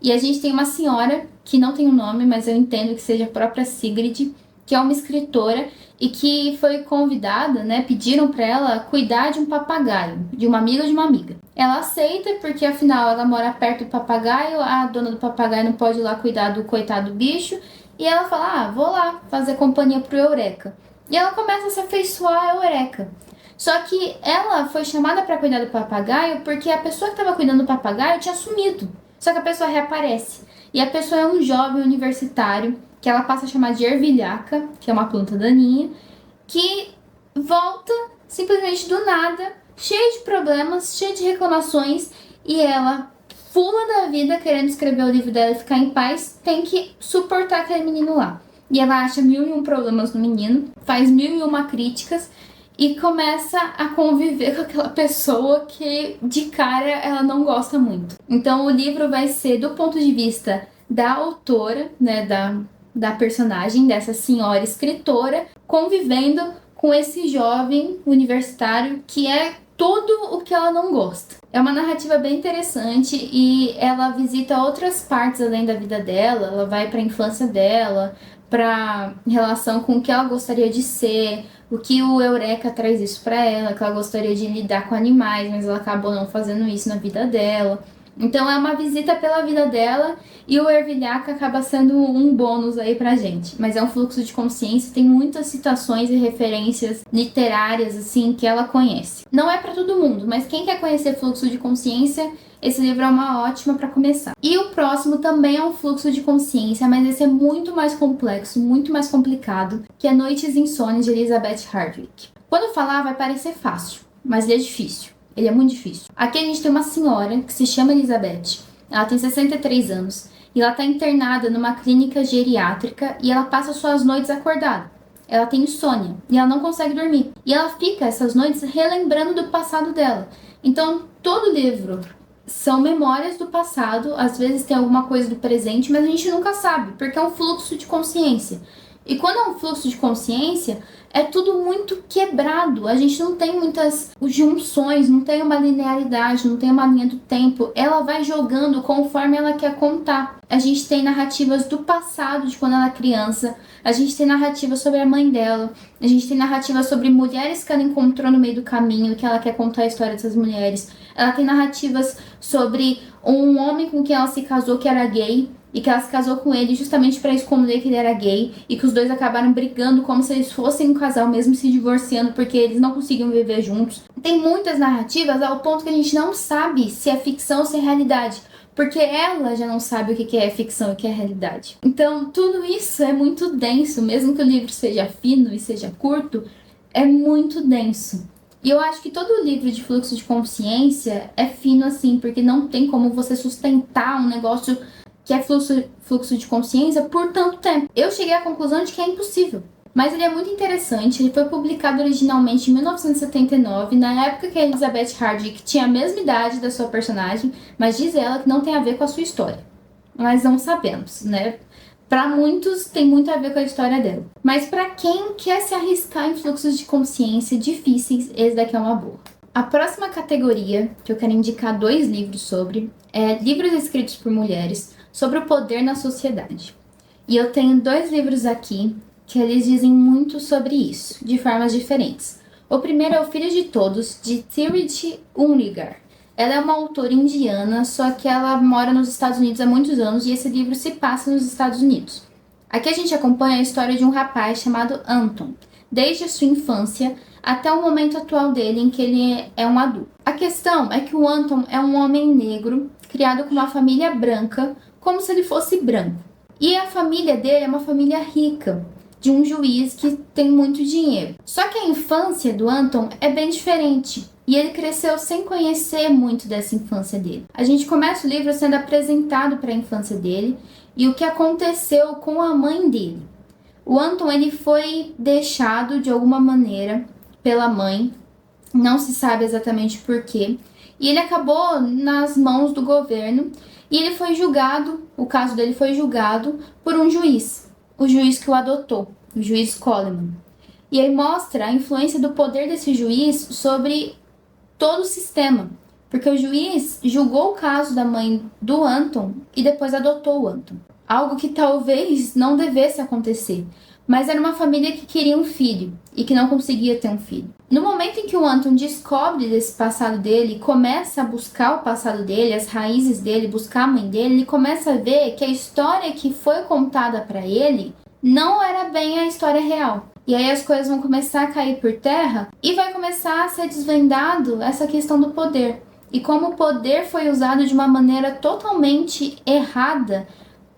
Speaker 1: E a gente tem uma senhora, que não tem um nome, mas eu entendo que seja a própria Sigrid, que é uma escritora e que foi convidada, né, pediram para ela cuidar de um papagaio, de uma amiga de uma amiga. Ela aceita porque afinal ela mora perto do papagaio, a dona do papagaio não pode ir lá cuidar do coitado do bicho, e ela fala, vou lá fazer companhia pro Eureka. E ela começa a se afeiçoar a Eureka. Só que ela foi chamada para cuidar do papagaio porque a pessoa que estava cuidando do papagaio tinha sumido. Só que a pessoa reaparece. E a pessoa é um jovem universitário, que ela passa a chamar de ervilhaca, que é uma planta daninha, que volta simplesmente do nada, cheia de problemas, cheia de reclamações, e ela, fula da vida, querendo escrever o livro dela e ficar em paz, tem que suportar aquele menino lá. E ela acha 1001 problemas no menino, faz 1001 críticas, e começa a conviver com aquela pessoa que de cara ela não gosta muito. Então o livro vai ser do ponto de vista da autora, né, da personagem, dessa senhora escritora, convivendo com esse jovem universitário que é tudo o que ela não gosta. É uma narrativa bem interessante e ela visita outras partes além da vida dela, ela vai para a infância dela, para relação com o que ela gostaria de ser, o que o Eureka traz isso pra ela, que ela gostaria de lidar com animais, mas ela acabou não fazendo isso na vida dela. Então é uma visita pela vida dela e o Ervilhaca acaba sendo um bônus aí pra gente. Mas é um fluxo de consciência, tem muitas citações e referências literárias assim que ela conhece. Não é pra todo mundo, mas quem quer conhecer fluxo de consciência, esse livro é uma ótima para começar. E o próximo também é um fluxo de consciência, mas esse é muito mais complexo, muito mais complicado, que é Noites Insônias de Elizabeth Hardwick. Quando eu falar vai parecer fácil, mas ele é difícil. Ele é muito difícil. Aqui a gente tem uma senhora que se chama Elizabeth. Ela tem 63 anos e ela está internada numa clínica geriátrica e ela passa suas noites acordada. Ela tem insônia e ela não consegue dormir. E ela fica essas noites relembrando do passado dela. Então, todo livro são memórias do passado, às vezes tem alguma coisa do presente, mas a gente nunca sabe, porque é um fluxo de consciência. E quando é um fluxo de consciência, é tudo muito quebrado. A gente não tem muitas junções, não tem uma linearidade, não tem uma linha do tempo. Ela vai jogando conforme ela quer contar. A gente tem narrativas do passado, de quando ela é criança. A gente tem narrativas sobre a mãe dela. A gente tem narrativas sobre mulheres que ela encontrou no meio do caminho, que ela quer contar a história dessas mulheres. Ela tem narrativas sobre um homem com quem ela se casou que era gay. E que ela se casou com ele justamente para esconder que ele era gay. E que os dois acabaram brigando como se eles fossem um casal, mesmo se divorciando, porque eles não conseguiam viver juntos. Tem muitas narrativas ao ponto que a gente não sabe se é ficção ou se é realidade. Porque ela já não sabe o que é ficção e o que é realidade. Então, tudo isso é muito denso. Mesmo que o livro seja fino e seja curto, é muito denso. E eu acho que todo livro de fluxo de consciência é fino assim, porque não tem como você sustentar um negócio que é fluxo de consciência por tanto tempo. Eu cheguei à conclusão de que é impossível. Mas ele é muito interessante, ele foi publicado originalmente em 1979, na época que a Elizabeth Hardwick tinha a mesma idade da sua personagem, mas diz ela que não tem a ver com a sua história. Mas não sabemos, né? Para muitos tem muito a ver com a história dela. Mas para quem quer se arriscar em fluxos de consciência difíceis, esse daqui é uma boa. A próxima categoria que eu quero indicar 2 livros sobre é livros escritos por mulheres sobre o poder na sociedade. E eu tenho 2 livros aqui que eles dizem muito sobre isso, de formas diferentes. O primeiro é O Filho de Todos, de Tirith Ungar. Ela é uma autora indiana, só que ela mora nos Estados Unidos há muitos anos e esse livro se passa nos Estados Unidos. Aqui a gente acompanha a história de um rapaz chamado Anton, desde a sua infância até o momento atual dele em que ele é um adulto. A questão é que o Anton é um homem negro, criado com uma família branca, como se ele fosse branco. E a família dele é uma família rica, de um juiz que tem muito dinheiro. Só que a infância do Anton é bem diferente. E ele cresceu sem conhecer muito dessa infância dele. A gente começa o livro sendo apresentado para a infância dele e o que aconteceu com a mãe dele. O Anton ele foi deixado de alguma maneira pela mãe, não se sabe exatamente porquê, e ele acabou nas mãos do governo e ele foi julgado, o caso dele foi julgado por um juiz, o juiz que o adotou, o juiz Coleman. E aí mostra a influência do poder desse juiz sobre todo o sistema, porque o juiz julgou o caso da mãe do Anton e depois adotou o Anton. Algo que talvez não devesse acontecer, mas era uma família que queria um filho e que não conseguia ter um filho. No momento em que o Anton descobre desse passado dele, começa a buscar o passado dele, as raízes dele, buscar a mãe dele, ele começa a ver que a história que foi contada para ele não era bem a história real. E aí as coisas vão começar a cair por terra e vai começar a ser desvendado essa questão do poder. E como o poder foi usado de uma maneira totalmente errada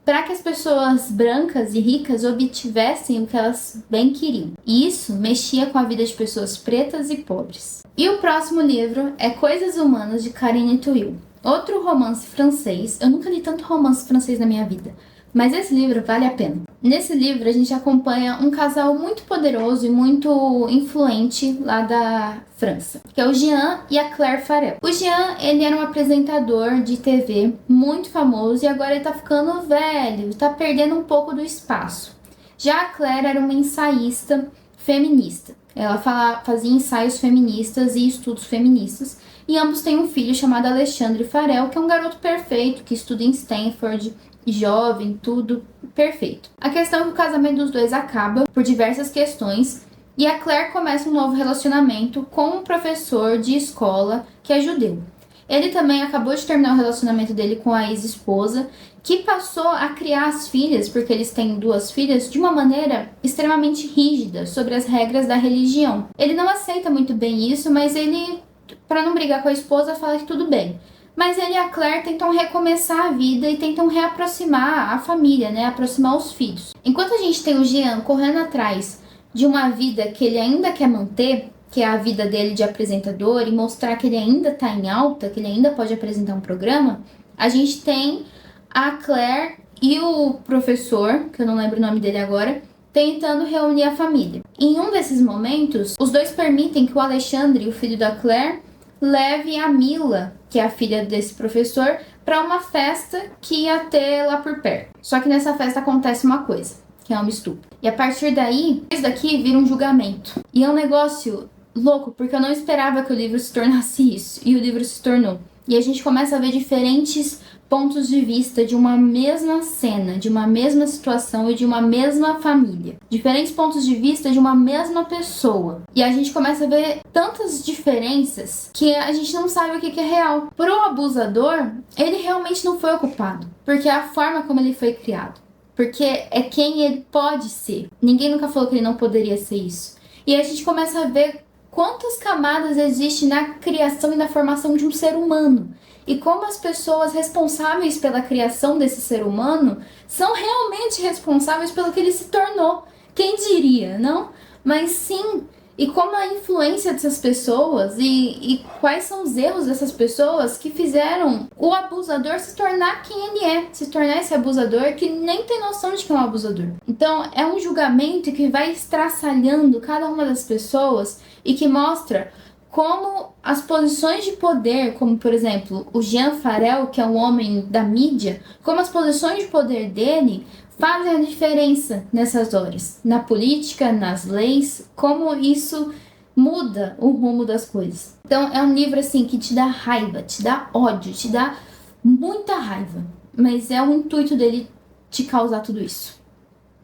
Speaker 1: para que as pessoas brancas e ricas obtivessem o que elas bem queriam. E isso mexia com a vida de pessoas pretas e pobres. E o próximo livro é Coisas Humanas, de Karine Thuil. Outro romance francês. Eu nunca li tanto romance francês na minha vida, mas esse livro vale a pena. Nesse livro a gente acompanha um casal muito poderoso e muito influente lá da França, que é o Jean e a Claire Farrell. O Jean, ele era um apresentador de TV muito famoso e agora ele tá ficando velho, tá perdendo um pouco do espaço. Já a Claire era uma ensaísta feminista. Ela fazia ensaios feministas e estudos feministas. E ambos têm um filho chamado Alexandre Farrell, que é um garoto perfeito, que estuda em Stanford, jovem, tudo perfeito. A questão é que o casamento dos dois acaba por diversas questões E a Claire começa um novo relacionamento com um professor de escola que é judeu. Ele também acabou de terminar o relacionamento dele com a ex-esposa, que passou a criar as filhas, porque eles têm 2 filhas, de uma maneira extremamente rígida sobre as regras da religião. Ele não aceita muito bem isso, mas ele, para não brigar com a esposa, fala que tudo bem. Mas ele e a Claire tentam recomeçar a vida e tentam reaproximar a família, né? Aproximar os filhos. Enquanto a gente tem o Jean correndo atrás de uma vida que ele ainda quer manter, que é a vida dele de apresentador, e mostrar que ele ainda está em alta, que ele ainda pode apresentar um programa, a gente tem a Claire e o professor, que eu não lembro o nome dele agora, tentando reunir a família. Em um desses momentos, os dois permitem que o Alexandre, o filho da Claire, leve a Mila, que é a filha desse professor, para uma festa que ia ter lá por perto. Só que nessa festa acontece uma coisa, que é um estupro. E a partir daí, isso daqui vira um julgamento. E é um negócio louco, porque eu não esperava que o livro se tornasse isso. E o livro se tornou. E a gente começa a ver diferentes pontos de vista de uma mesma cena, de uma mesma situação e de uma mesma família. Diferentes pontos de vista de uma mesma pessoa. E a gente começa a ver tantas diferenças que a gente não sabe o que é real. Pro abusador, ele realmente não foi o culpado, porque é a forma como ele foi criado. Porque é quem ele pode ser. Ninguém nunca falou que ele não poderia ser isso. E a gente começa a ver quantas camadas existem na criação e na formação de um ser humano. E como as pessoas responsáveis pela criação desse ser humano são realmente responsáveis pelo que ele se tornou. Quem diria, não? Mas sim, e como a influência dessas pessoas e quais são os erros dessas pessoas que fizeram o abusador se tornar quem ele é, se tornar esse abusador que nem tem noção de que é um abusador. Então é um julgamento que vai estraçalhando cada uma das pessoas e que mostra como as posições de poder, como por exemplo o Jean Farel, que é um homem da mídia, como as posições de poder dele fazem a diferença nessas horas, na política, nas leis, como isso muda o rumo das coisas. Então é um livro assim que te dá raiva, te dá ódio, te dá muita raiva, mas é o intuito dele te causar tudo isso,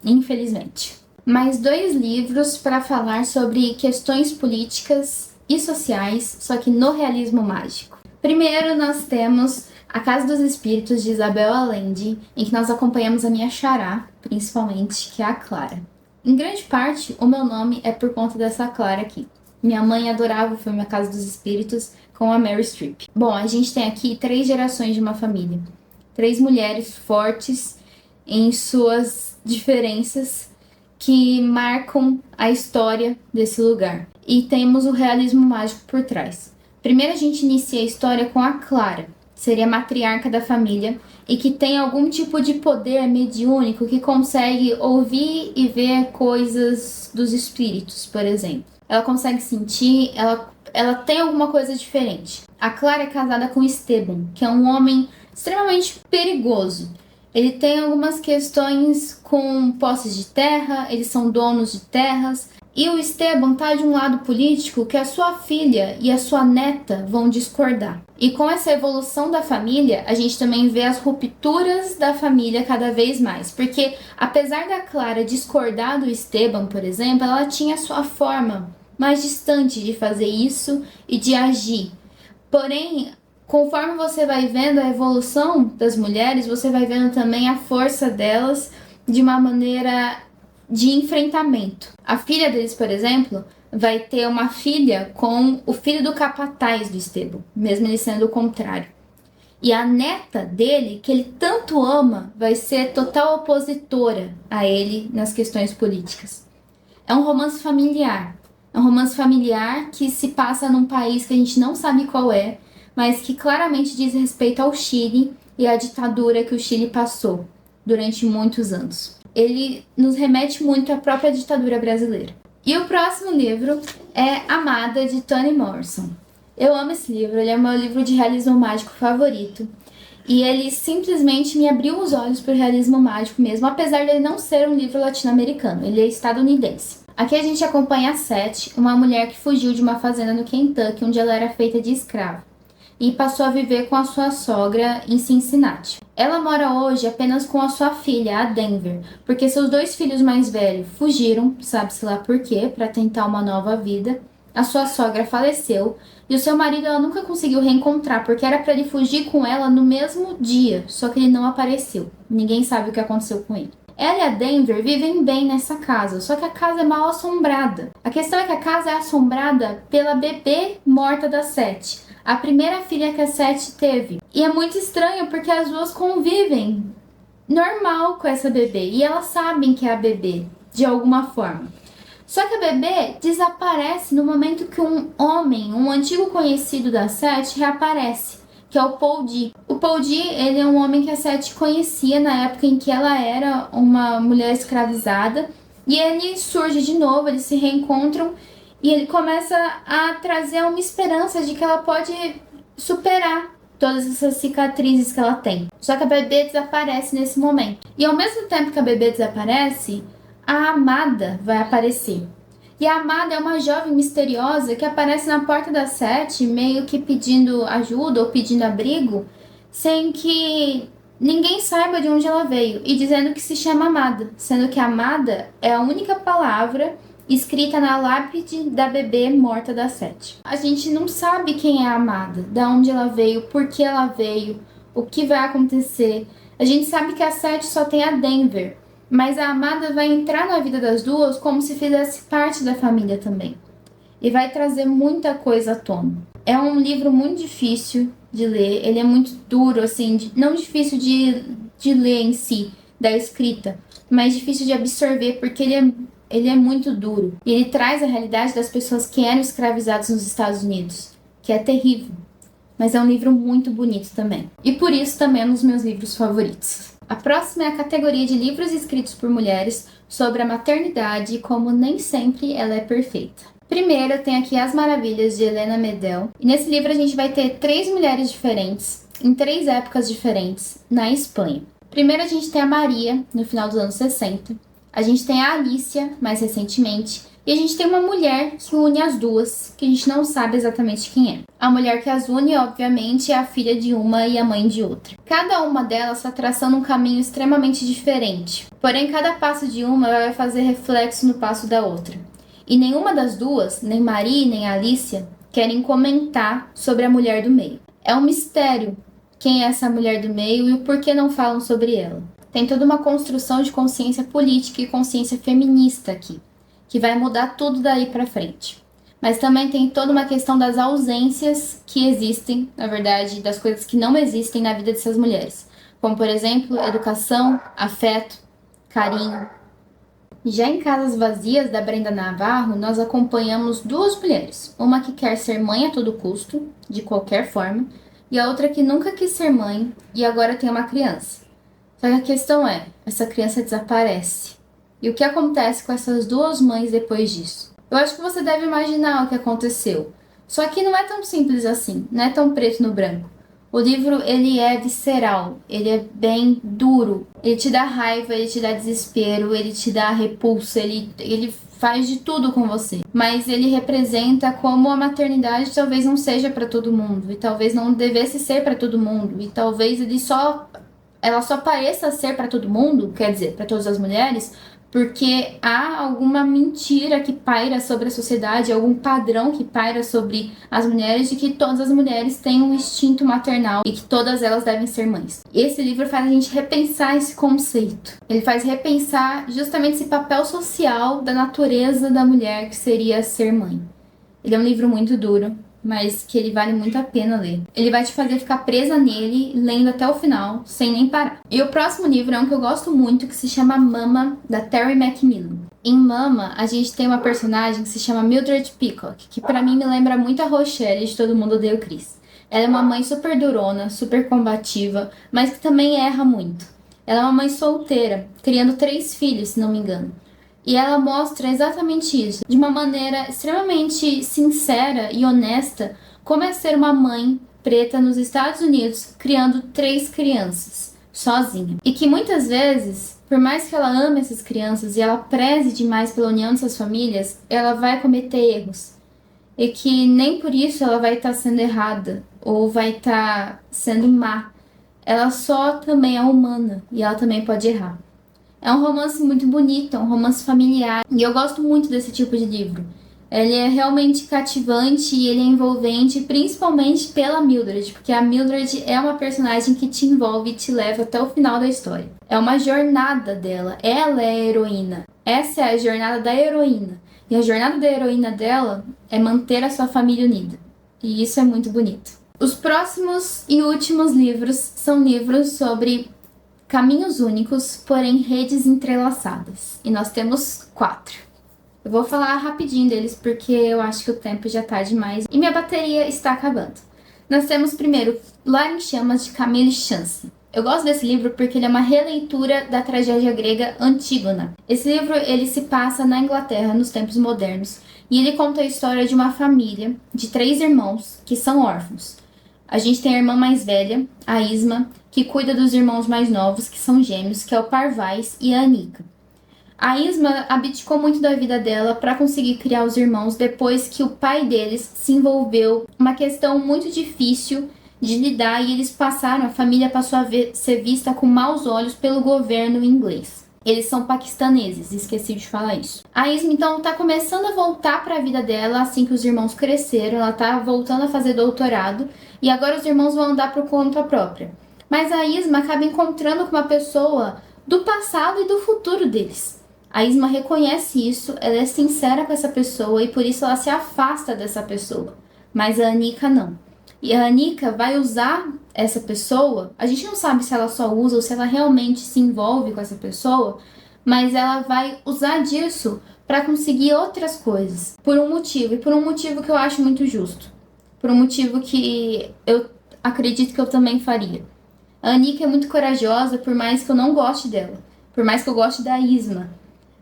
Speaker 1: infelizmente. Mais 2 livros para falar sobre questões políticas e sociais, só que no realismo mágico. Primeiro nós temos A Casa dos Espíritos, de Isabel Allende, em que nós acompanhamos a minha xará, principalmente, que é a Clara. Em grande parte, o meu nome é por conta dessa Clara aqui. Minha mãe adorava o filme A Casa dos Espíritos com a Meryl Streep. Bom, a gente tem aqui 3 gerações de uma família. 3 mulheres fortes em suas diferenças que marcam a história desse lugar. E temos o realismo mágico por trás. Primeiro a gente inicia a história com a Clara, seria a matriarca da família e que tem algum tipo de poder mediúnico que consegue ouvir e ver coisas dos espíritos, por exemplo. Ela consegue sentir, ela tem alguma coisa diferente. A Clara é casada com Esteban, que é um homem extremamente perigoso. Ele tem algumas questões com posses de terra, eles são donos de terras. E o Esteban tá de um lado político que a sua filha e a sua neta vão discordar. E com essa evolução da família, a gente também vê as rupturas da família cada vez mais. Porque apesar da Clara discordar do Esteban, por exemplo, ela tinha a sua forma mais distante de fazer isso e de agir. Porém, conforme você vai vendo a evolução das mulheres, você vai vendo também a força delas de uma maneira de enfrentamento. A filha deles, por exemplo, vai ter uma filha com o filho do capataz do Esteban, mesmo ele sendo o contrário. E a neta dele, que ele tanto ama, vai ser total opositora a ele nas questões políticas. É um romance familiar. É um romance familiar que se passa num país que a gente não sabe qual é, mas que claramente diz respeito ao Chile e à ditadura que o Chile passou durante muitos anos. Ele nos remete muito à própria ditadura brasileira. E o próximo livro é Amada, de Toni Morrison. Eu amo esse livro, ele é o meu livro de realismo mágico favorito. E ele simplesmente me abriu os olhos para o realismo mágico mesmo, apesar de ele não ser um livro latino-americano, ele é estadunidense. Aqui a gente acompanha a Seth, uma mulher que fugiu de uma fazenda no Kentucky, onde ela era feita de escrava. e passou a viver com a sua sogra em Cincinnati. Ela mora hoje apenas com a sua filha, a Denver, porque seus dois filhos mais velhos fugiram, sabe-se lá por quê, para tentar uma nova vida. A sua sogra faleceu e o seu marido ela nunca conseguiu reencontrar, porque era para ele fugir com ela no mesmo dia, só que ele não apareceu. Ninguém sabe o que aconteceu com ele. Ela e a Denver vivem bem nessa casa, só que a casa é mal assombrada. A questão é que a casa é assombrada pela bebê morta da Seth, a primeira filha que a Seth teve. E é muito estranho porque as duas convivem normal com essa bebê e elas sabem que é a bebê, de alguma forma. Só que a bebê desaparece no momento que um homem, um antigo conhecido da Seth, reaparece, que é o Paul D. O Paul D, ele é um homem que a Seth conhecia na época em que ela era uma mulher escravizada, e ele surge de novo, eles se reencontram, e ele começa a trazer uma esperança de que ela pode superar todas essas cicatrizes que ela tem. Só que a bebê desaparece nesse momento. E ao mesmo tempo que a bebê desaparece, a amada vai aparecer. E a amada é uma jovem misteriosa que aparece na porta da Seth, meio que pedindo ajuda ou pedindo abrigo, sem que ninguém saiba de onde ela veio, e dizendo que se chama Amada, sendo que Amada é a única palavra escrita na lápide da bebê morta da Seth. A gente não sabe quem é a Amada, de onde ela veio, por que ela veio, o que vai acontecer. A gente sabe que a Seth só tem a Denver, mas a Amada vai entrar na vida das duas como se fizesse parte da família também. E vai trazer muita coisa à tona. É um livro muito difícil de ler, ele é muito duro, assim, não difícil de ler em si, da escrita, mas difícil de absorver, porque ele é muito duro. E ele traz a realidade das pessoas que eram escravizadas nos Estados Unidos, que é terrível. Mas é um livro muito bonito também. E por isso também é um dos meus livros favoritos. A próxima é a categoria de livros escritos por mulheres sobre a maternidade e como nem sempre ela é perfeita. Primeiro, eu tenho aqui As Maravilhas, de Helena Medel. E nesse livro a gente vai ter 3 mulheres diferentes, em 3 épocas diferentes, na Espanha. Primeiro a gente tem a Maria, no final dos anos 60. A gente tem a Alicia, mais recentemente. E a gente tem uma mulher que une as duas, que a gente não sabe exatamente quem é. A mulher que as une, obviamente, é a filha de uma e a mãe de outra. Cada uma delas está traçando um caminho extremamente diferente. Porém, cada passo de uma vai fazer reflexo no passo da outra. E nenhuma das duas, nem Maria nem Alicia, querem comentar sobre a mulher do meio. É um mistério quem é essa mulher do meio e o porquê não falam sobre ela. Tem toda uma construção de consciência política e consciência feminista aqui, que vai mudar tudo daí pra frente. Mas também tem toda uma questão das ausências que existem, na verdade, das coisas que não existem na vida dessas mulheres. Como, por exemplo, educação, afeto, carinho. Já em Casas Vazias, da Brenda Navarro, nós acompanhamos 2 mulheres. Uma que quer ser mãe a todo custo, de qualquer forma, e a outra que nunca quis ser mãe e agora tem uma criança. Só que a questão é, essa criança desaparece. E o que acontece com essas 2 mães depois disso? Eu acho que você deve imaginar o que aconteceu. Só que não é tão simples assim, não é tão preto no branco. O livro, ele é visceral, ele é bem duro. Ele te dá raiva, ele te dá desespero, ele te dá repulsa, ele faz de tudo com você. Mas ele representa como a maternidade talvez não seja para todo mundo. E talvez não devesse ser para todo mundo. E talvez ela só pareça ser para todo mundo, quer dizer, para todas as mulheres, porque há alguma mentira que paira sobre a sociedade, algum padrão que paira sobre as mulheres de que todas as mulheres têm um instinto maternal e que todas elas devem ser mães. Esse livro faz a gente repensar esse conceito. Ele faz repensar justamente esse papel social da natureza da mulher que seria ser mãe. Ele é um livro muito duro, mas que ele vale muito a pena ler. Ele vai te fazer ficar presa nele, lendo até o final, sem nem parar. E o próximo livro é um que eu gosto muito, que se chama Mama, da Terry McMillan. Em Mama, a gente tem uma personagem que se chama Mildred Peacock, que pra mim me lembra muito a Rochelle de Todo Mundo Odeia o Chris. Ela é uma mãe super durona, super combativa, mas que também erra muito. Ela é uma mãe solteira, criando 3 filhos, se não me engano. E ela mostra exatamente isso, de uma maneira extremamente sincera e honesta, como é ser uma mãe preta nos Estados Unidos, criando 3 crianças, sozinha. E que muitas vezes, por mais que ela ame essas crianças e ela preze demais pela união dessas famílias, ela vai cometer erros. E que nem por isso ela vai estar sendo errada, ou vai estar sendo má. Ela só também é humana e ela também pode errar. É um romance muito bonito, é um romance familiar e eu gosto muito desse tipo de livro. Ele é realmente cativante e ele é envolvente, principalmente pela Mildred, porque a Mildred é uma personagem que te envolve e te leva até o final da história. É uma jornada dela, ela é a heroína. Essa é a jornada da heroína. E a jornada da heroína dela é manter a sua família unida. E isso é muito bonito. Os próximos e últimos livros são livros sobre caminhos únicos, porém redes entrelaçadas. E nós temos 4. Eu vou falar rapidinho deles porque eu acho que o tempo já tá demais e minha bateria está acabando. Nós temos primeiro Lar em Chamas, de Camille Chance. Eu gosto desse livro porque ele é uma releitura da tragédia grega Antígona. Esse livro ele se passa na Inglaterra nos tempos modernos e ele conta a história de uma família de 3 irmãos que são órfãos. A gente tem a irmã mais velha, a Isma, que cuida dos irmãos mais novos, que são gêmeos, que é o Parvais e a Anika. A Isma abdicou muito da vida dela para conseguir criar os irmãos depois que o pai deles se envolveu uma questão muito difícil de lidar e eles passaram, a família passou a ser vista com maus olhos pelo governo inglês. Eles são paquistaneses, esqueci de falar isso. A Isma então tá começando a voltar para a vida dela assim que os irmãos cresceram, ela tá voltando a fazer doutorado e agora os irmãos vão andar por conta própria. Mas a Isma acaba encontrando com uma pessoa do passado e do futuro deles. A Isma reconhece isso, ela é sincera com essa pessoa e por isso ela se afasta dessa pessoa. Mas a Anika não. E a Anika vai usar essa pessoa, a gente não sabe se ela só usa ou se ela realmente se envolve com essa pessoa, mas ela vai usar disso para conseguir outras coisas. Por um motivo, e por um motivo que eu acho muito justo. Por um motivo que eu acredito que eu também faria. A Anika é muito corajosa, por mais que eu não goste dela. Por mais que eu goste da Isma.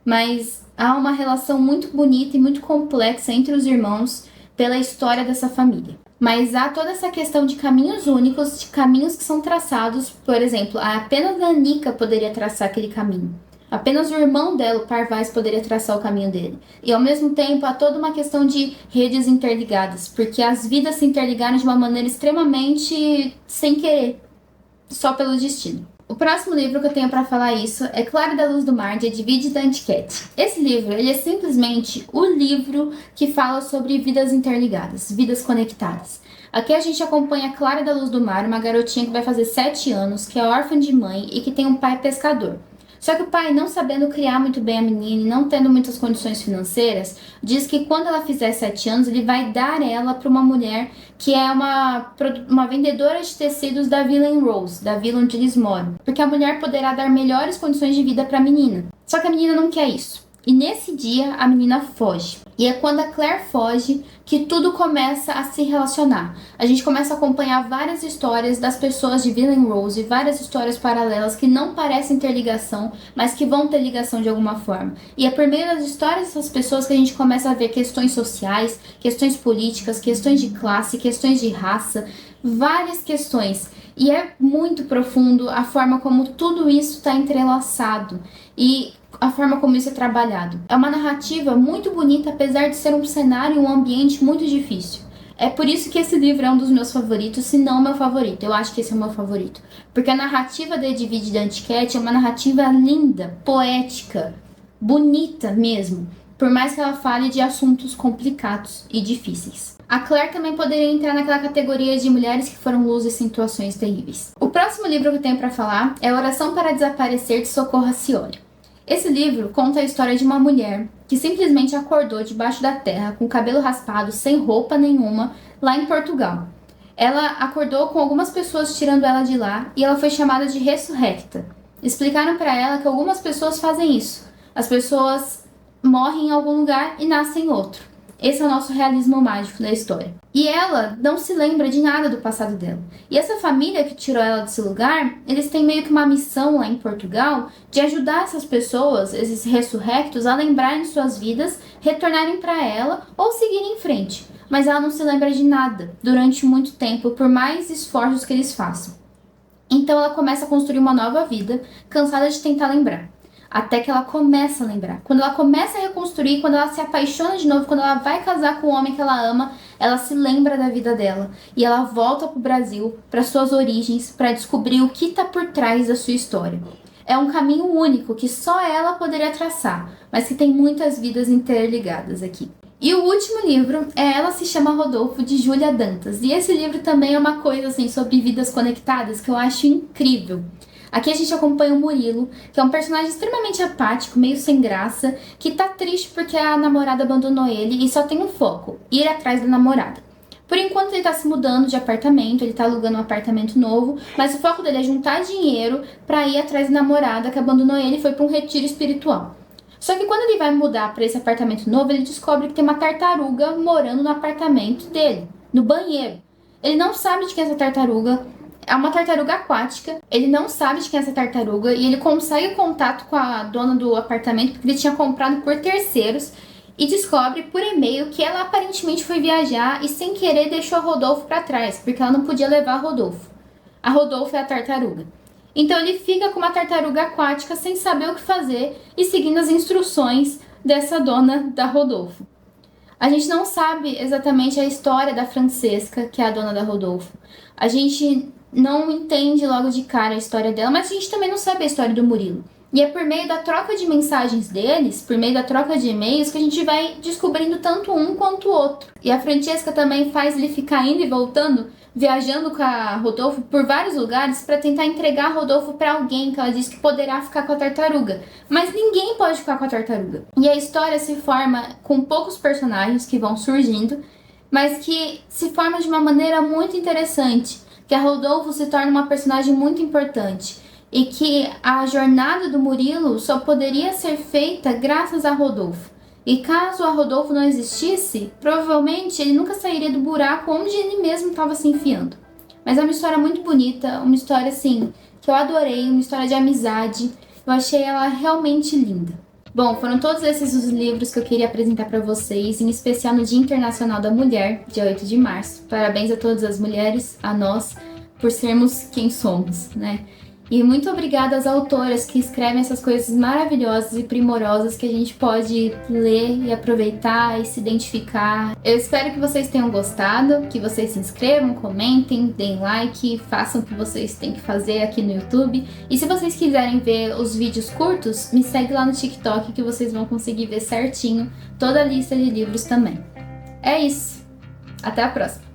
Speaker 1: Mas há uma relação muito bonita e muito complexa entre os irmãos pela história dessa família. Mas há toda essa questão de caminhos únicos, de caminhos que são traçados. Por exemplo, apenas a Anika poderia traçar aquele caminho. Apenas o irmão dela, o Parvais, poderia traçar o caminho dele. E ao mesmo tempo há toda uma questão de redes interligadas, porque as vidas se interligaram de uma maneira extremamente sem querer, só pelo destino. O próximo livro que eu tenho para falar isso é Clara da Luz do Mar, de Edvige Dantiquette. Esse livro ele é simplesmente o livro que fala sobre vidas interligadas, vidas conectadas. Aqui a gente acompanha Clara da Luz do Mar, uma garotinha que vai fazer 7 anos, que é órfã de mãe e que tem um pai pescador. Só que o pai, não sabendo criar muito bem a menina e não tendo muitas condições financeiras, diz que quando ela fizer 7 anos, ele vai dar ela para uma mulher que é uma vendedora de tecidos da Vila em Rose, da vila onde eles moram. Porque a mulher poderá dar melhores condições de vida para a menina. Só que a menina não quer isso. E nesse dia, a menina foge. E é quando a Claire foge que tudo começa a se relacionar. A gente começa a acompanhar várias histórias das pessoas de Vila em Rose, várias histórias paralelas que não parecem ter ligação, mas que vão ter ligação de alguma forma. E é por meio das histórias dessas pessoas que a gente começa a ver questões sociais, questões políticas, questões de classe, questões de raça, várias questões. E é muito profundo a forma como tudo isso está entrelaçado. E a forma como isso é trabalhado. É uma narrativa muito bonita, apesar de ser um cenário e um ambiente muito difícil. É por isso que esse livro é um dos meus favoritos, se não o meu favorito. Eu acho que esse é o meu favorito. Porque a narrativa da Edvige Dantiquette é uma narrativa linda, poética, bonita mesmo. Por mais que ela fale de assuntos complicados e difíceis. A Claire também poderia entrar naquela categoria de mulheres que foram luz em situações terríveis. O próximo livro que eu tenho para falar é Oração para Desaparecer, de Socorro Cioli. Esse livro conta a história de uma mulher que simplesmente acordou debaixo da terra, com o cabelo raspado, sem roupa nenhuma, lá em Portugal. Ela acordou com algumas pessoas tirando ela de lá e ela foi chamada de ressurrecta. Explicaram para ela que algumas pessoas fazem isso. As pessoas morrem em algum lugar e nascem em outro. Esse é o nosso realismo mágico da história. E ela não se lembra de nada do passado dela. E essa família que tirou ela desse lugar, eles têm meio que uma missão lá em Portugal de ajudar essas pessoas, esses ressurrectos, a lembrarem suas vidas, retornarem para ela ou seguirem em frente. Mas ela não se lembra de nada durante muito tempo, por mais esforços que eles façam. Então ela começa a construir uma nova vida, cansada de tentar lembrar. Até que ela começa a lembrar. Quando ela começa a reconstruir, quando ela se apaixona de novo, quando ela vai casar com o homem que ela ama, ela se lembra da vida dela e ela volta pro Brasil, para suas origens, para descobrir o que tá por trás da sua história. É um caminho único que só ela poderia traçar, mas que tem muitas vidas interligadas aqui. E o último livro é Ela se chama Rodolfo, de Júlia Dantas. E esse livro também é uma coisa assim sobre vidas conectadas que eu acho incrível. Aqui a gente acompanha o Murilo, que é um personagem extremamente apático, meio sem graça, que tá triste porque a namorada abandonou ele e só tem um foco: ir atrás da namorada. Por enquanto ele tá se mudando de apartamento, ele tá alugando um apartamento novo, mas o foco dele é juntar dinheiro pra ir atrás da namorada que abandonou ele e foi pra um retiro espiritual. Só que quando ele vai mudar pra esse apartamento novo, ele descobre que tem uma tartaruga morando no apartamento dele, no banheiro. Ele não sabe de quem é essa tartaruga, é uma tartaruga aquática, ele não sabe de quem é essa tartaruga e ele consegue contato com a dona do apartamento porque ele tinha comprado por terceiros e descobre por e-mail que ela aparentemente foi viajar e sem querer deixou a Rodolfo para trás, porque ela não podia levar a Rodolfo. A Rodolfo é a tartaruga. Então ele fica com uma tartaruga aquática sem saber o que fazer e seguindo as instruções dessa dona da Rodolfo. A gente não sabe exatamente a história da Francesca, que é a dona da Rodolfo. A gente não entende logo de cara a história dela, mas a gente também não sabe a história do Murilo. E é por meio da troca de mensagens deles, por meio da troca de e-mails, que a gente vai descobrindo tanto um quanto o outro. E a Francesca também faz ele ficar indo e voltando, viajando com a Rodolfo por vários lugares para tentar entregar a Rodolfo para alguém que ela diz que poderá ficar com a tartaruga. Mas ninguém pode ficar com a tartaruga. E a história se forma com poucos personagens que vão surgindo, mas que se forma de uma maneira muito interessante, que a Rodolfo se torna uma personagem muito importante. E que a jornada do Murilo só poderia ser feita graças a Rodolfo. E caso a Rodolfo não existisse, provavelmente ele nunca sairia do buraco onde ele mesmo estava se enfiando. Mas é uma história muito bonita, uma história assim que eu adorei, uma história de amizade. Eu achei ela realmente linda. Bom, foram todos esses os livros que eu queria apresentar para vocês, em especial no Dia Internacional da Mulher, dia 8 de março. Parabéns a todas as mulheres, a nós, por sermos quem somos, né? E muito obrigada às autoras que escrevem essas coisas maravilhosas e primorosas que a gente pode ler e aproveitar e se identificar. Eu espero que vocês tenham gostado, que vocês se inscrevam, comentem, deem like, façam o que vocês têm que fazer aqui no YouTube. E se vocês quiserem ver os vídeos curtos, me segue lá no TikTok que vocês vão conseguir ver certinho toda a lista de livros também. É isso! Até a próxima!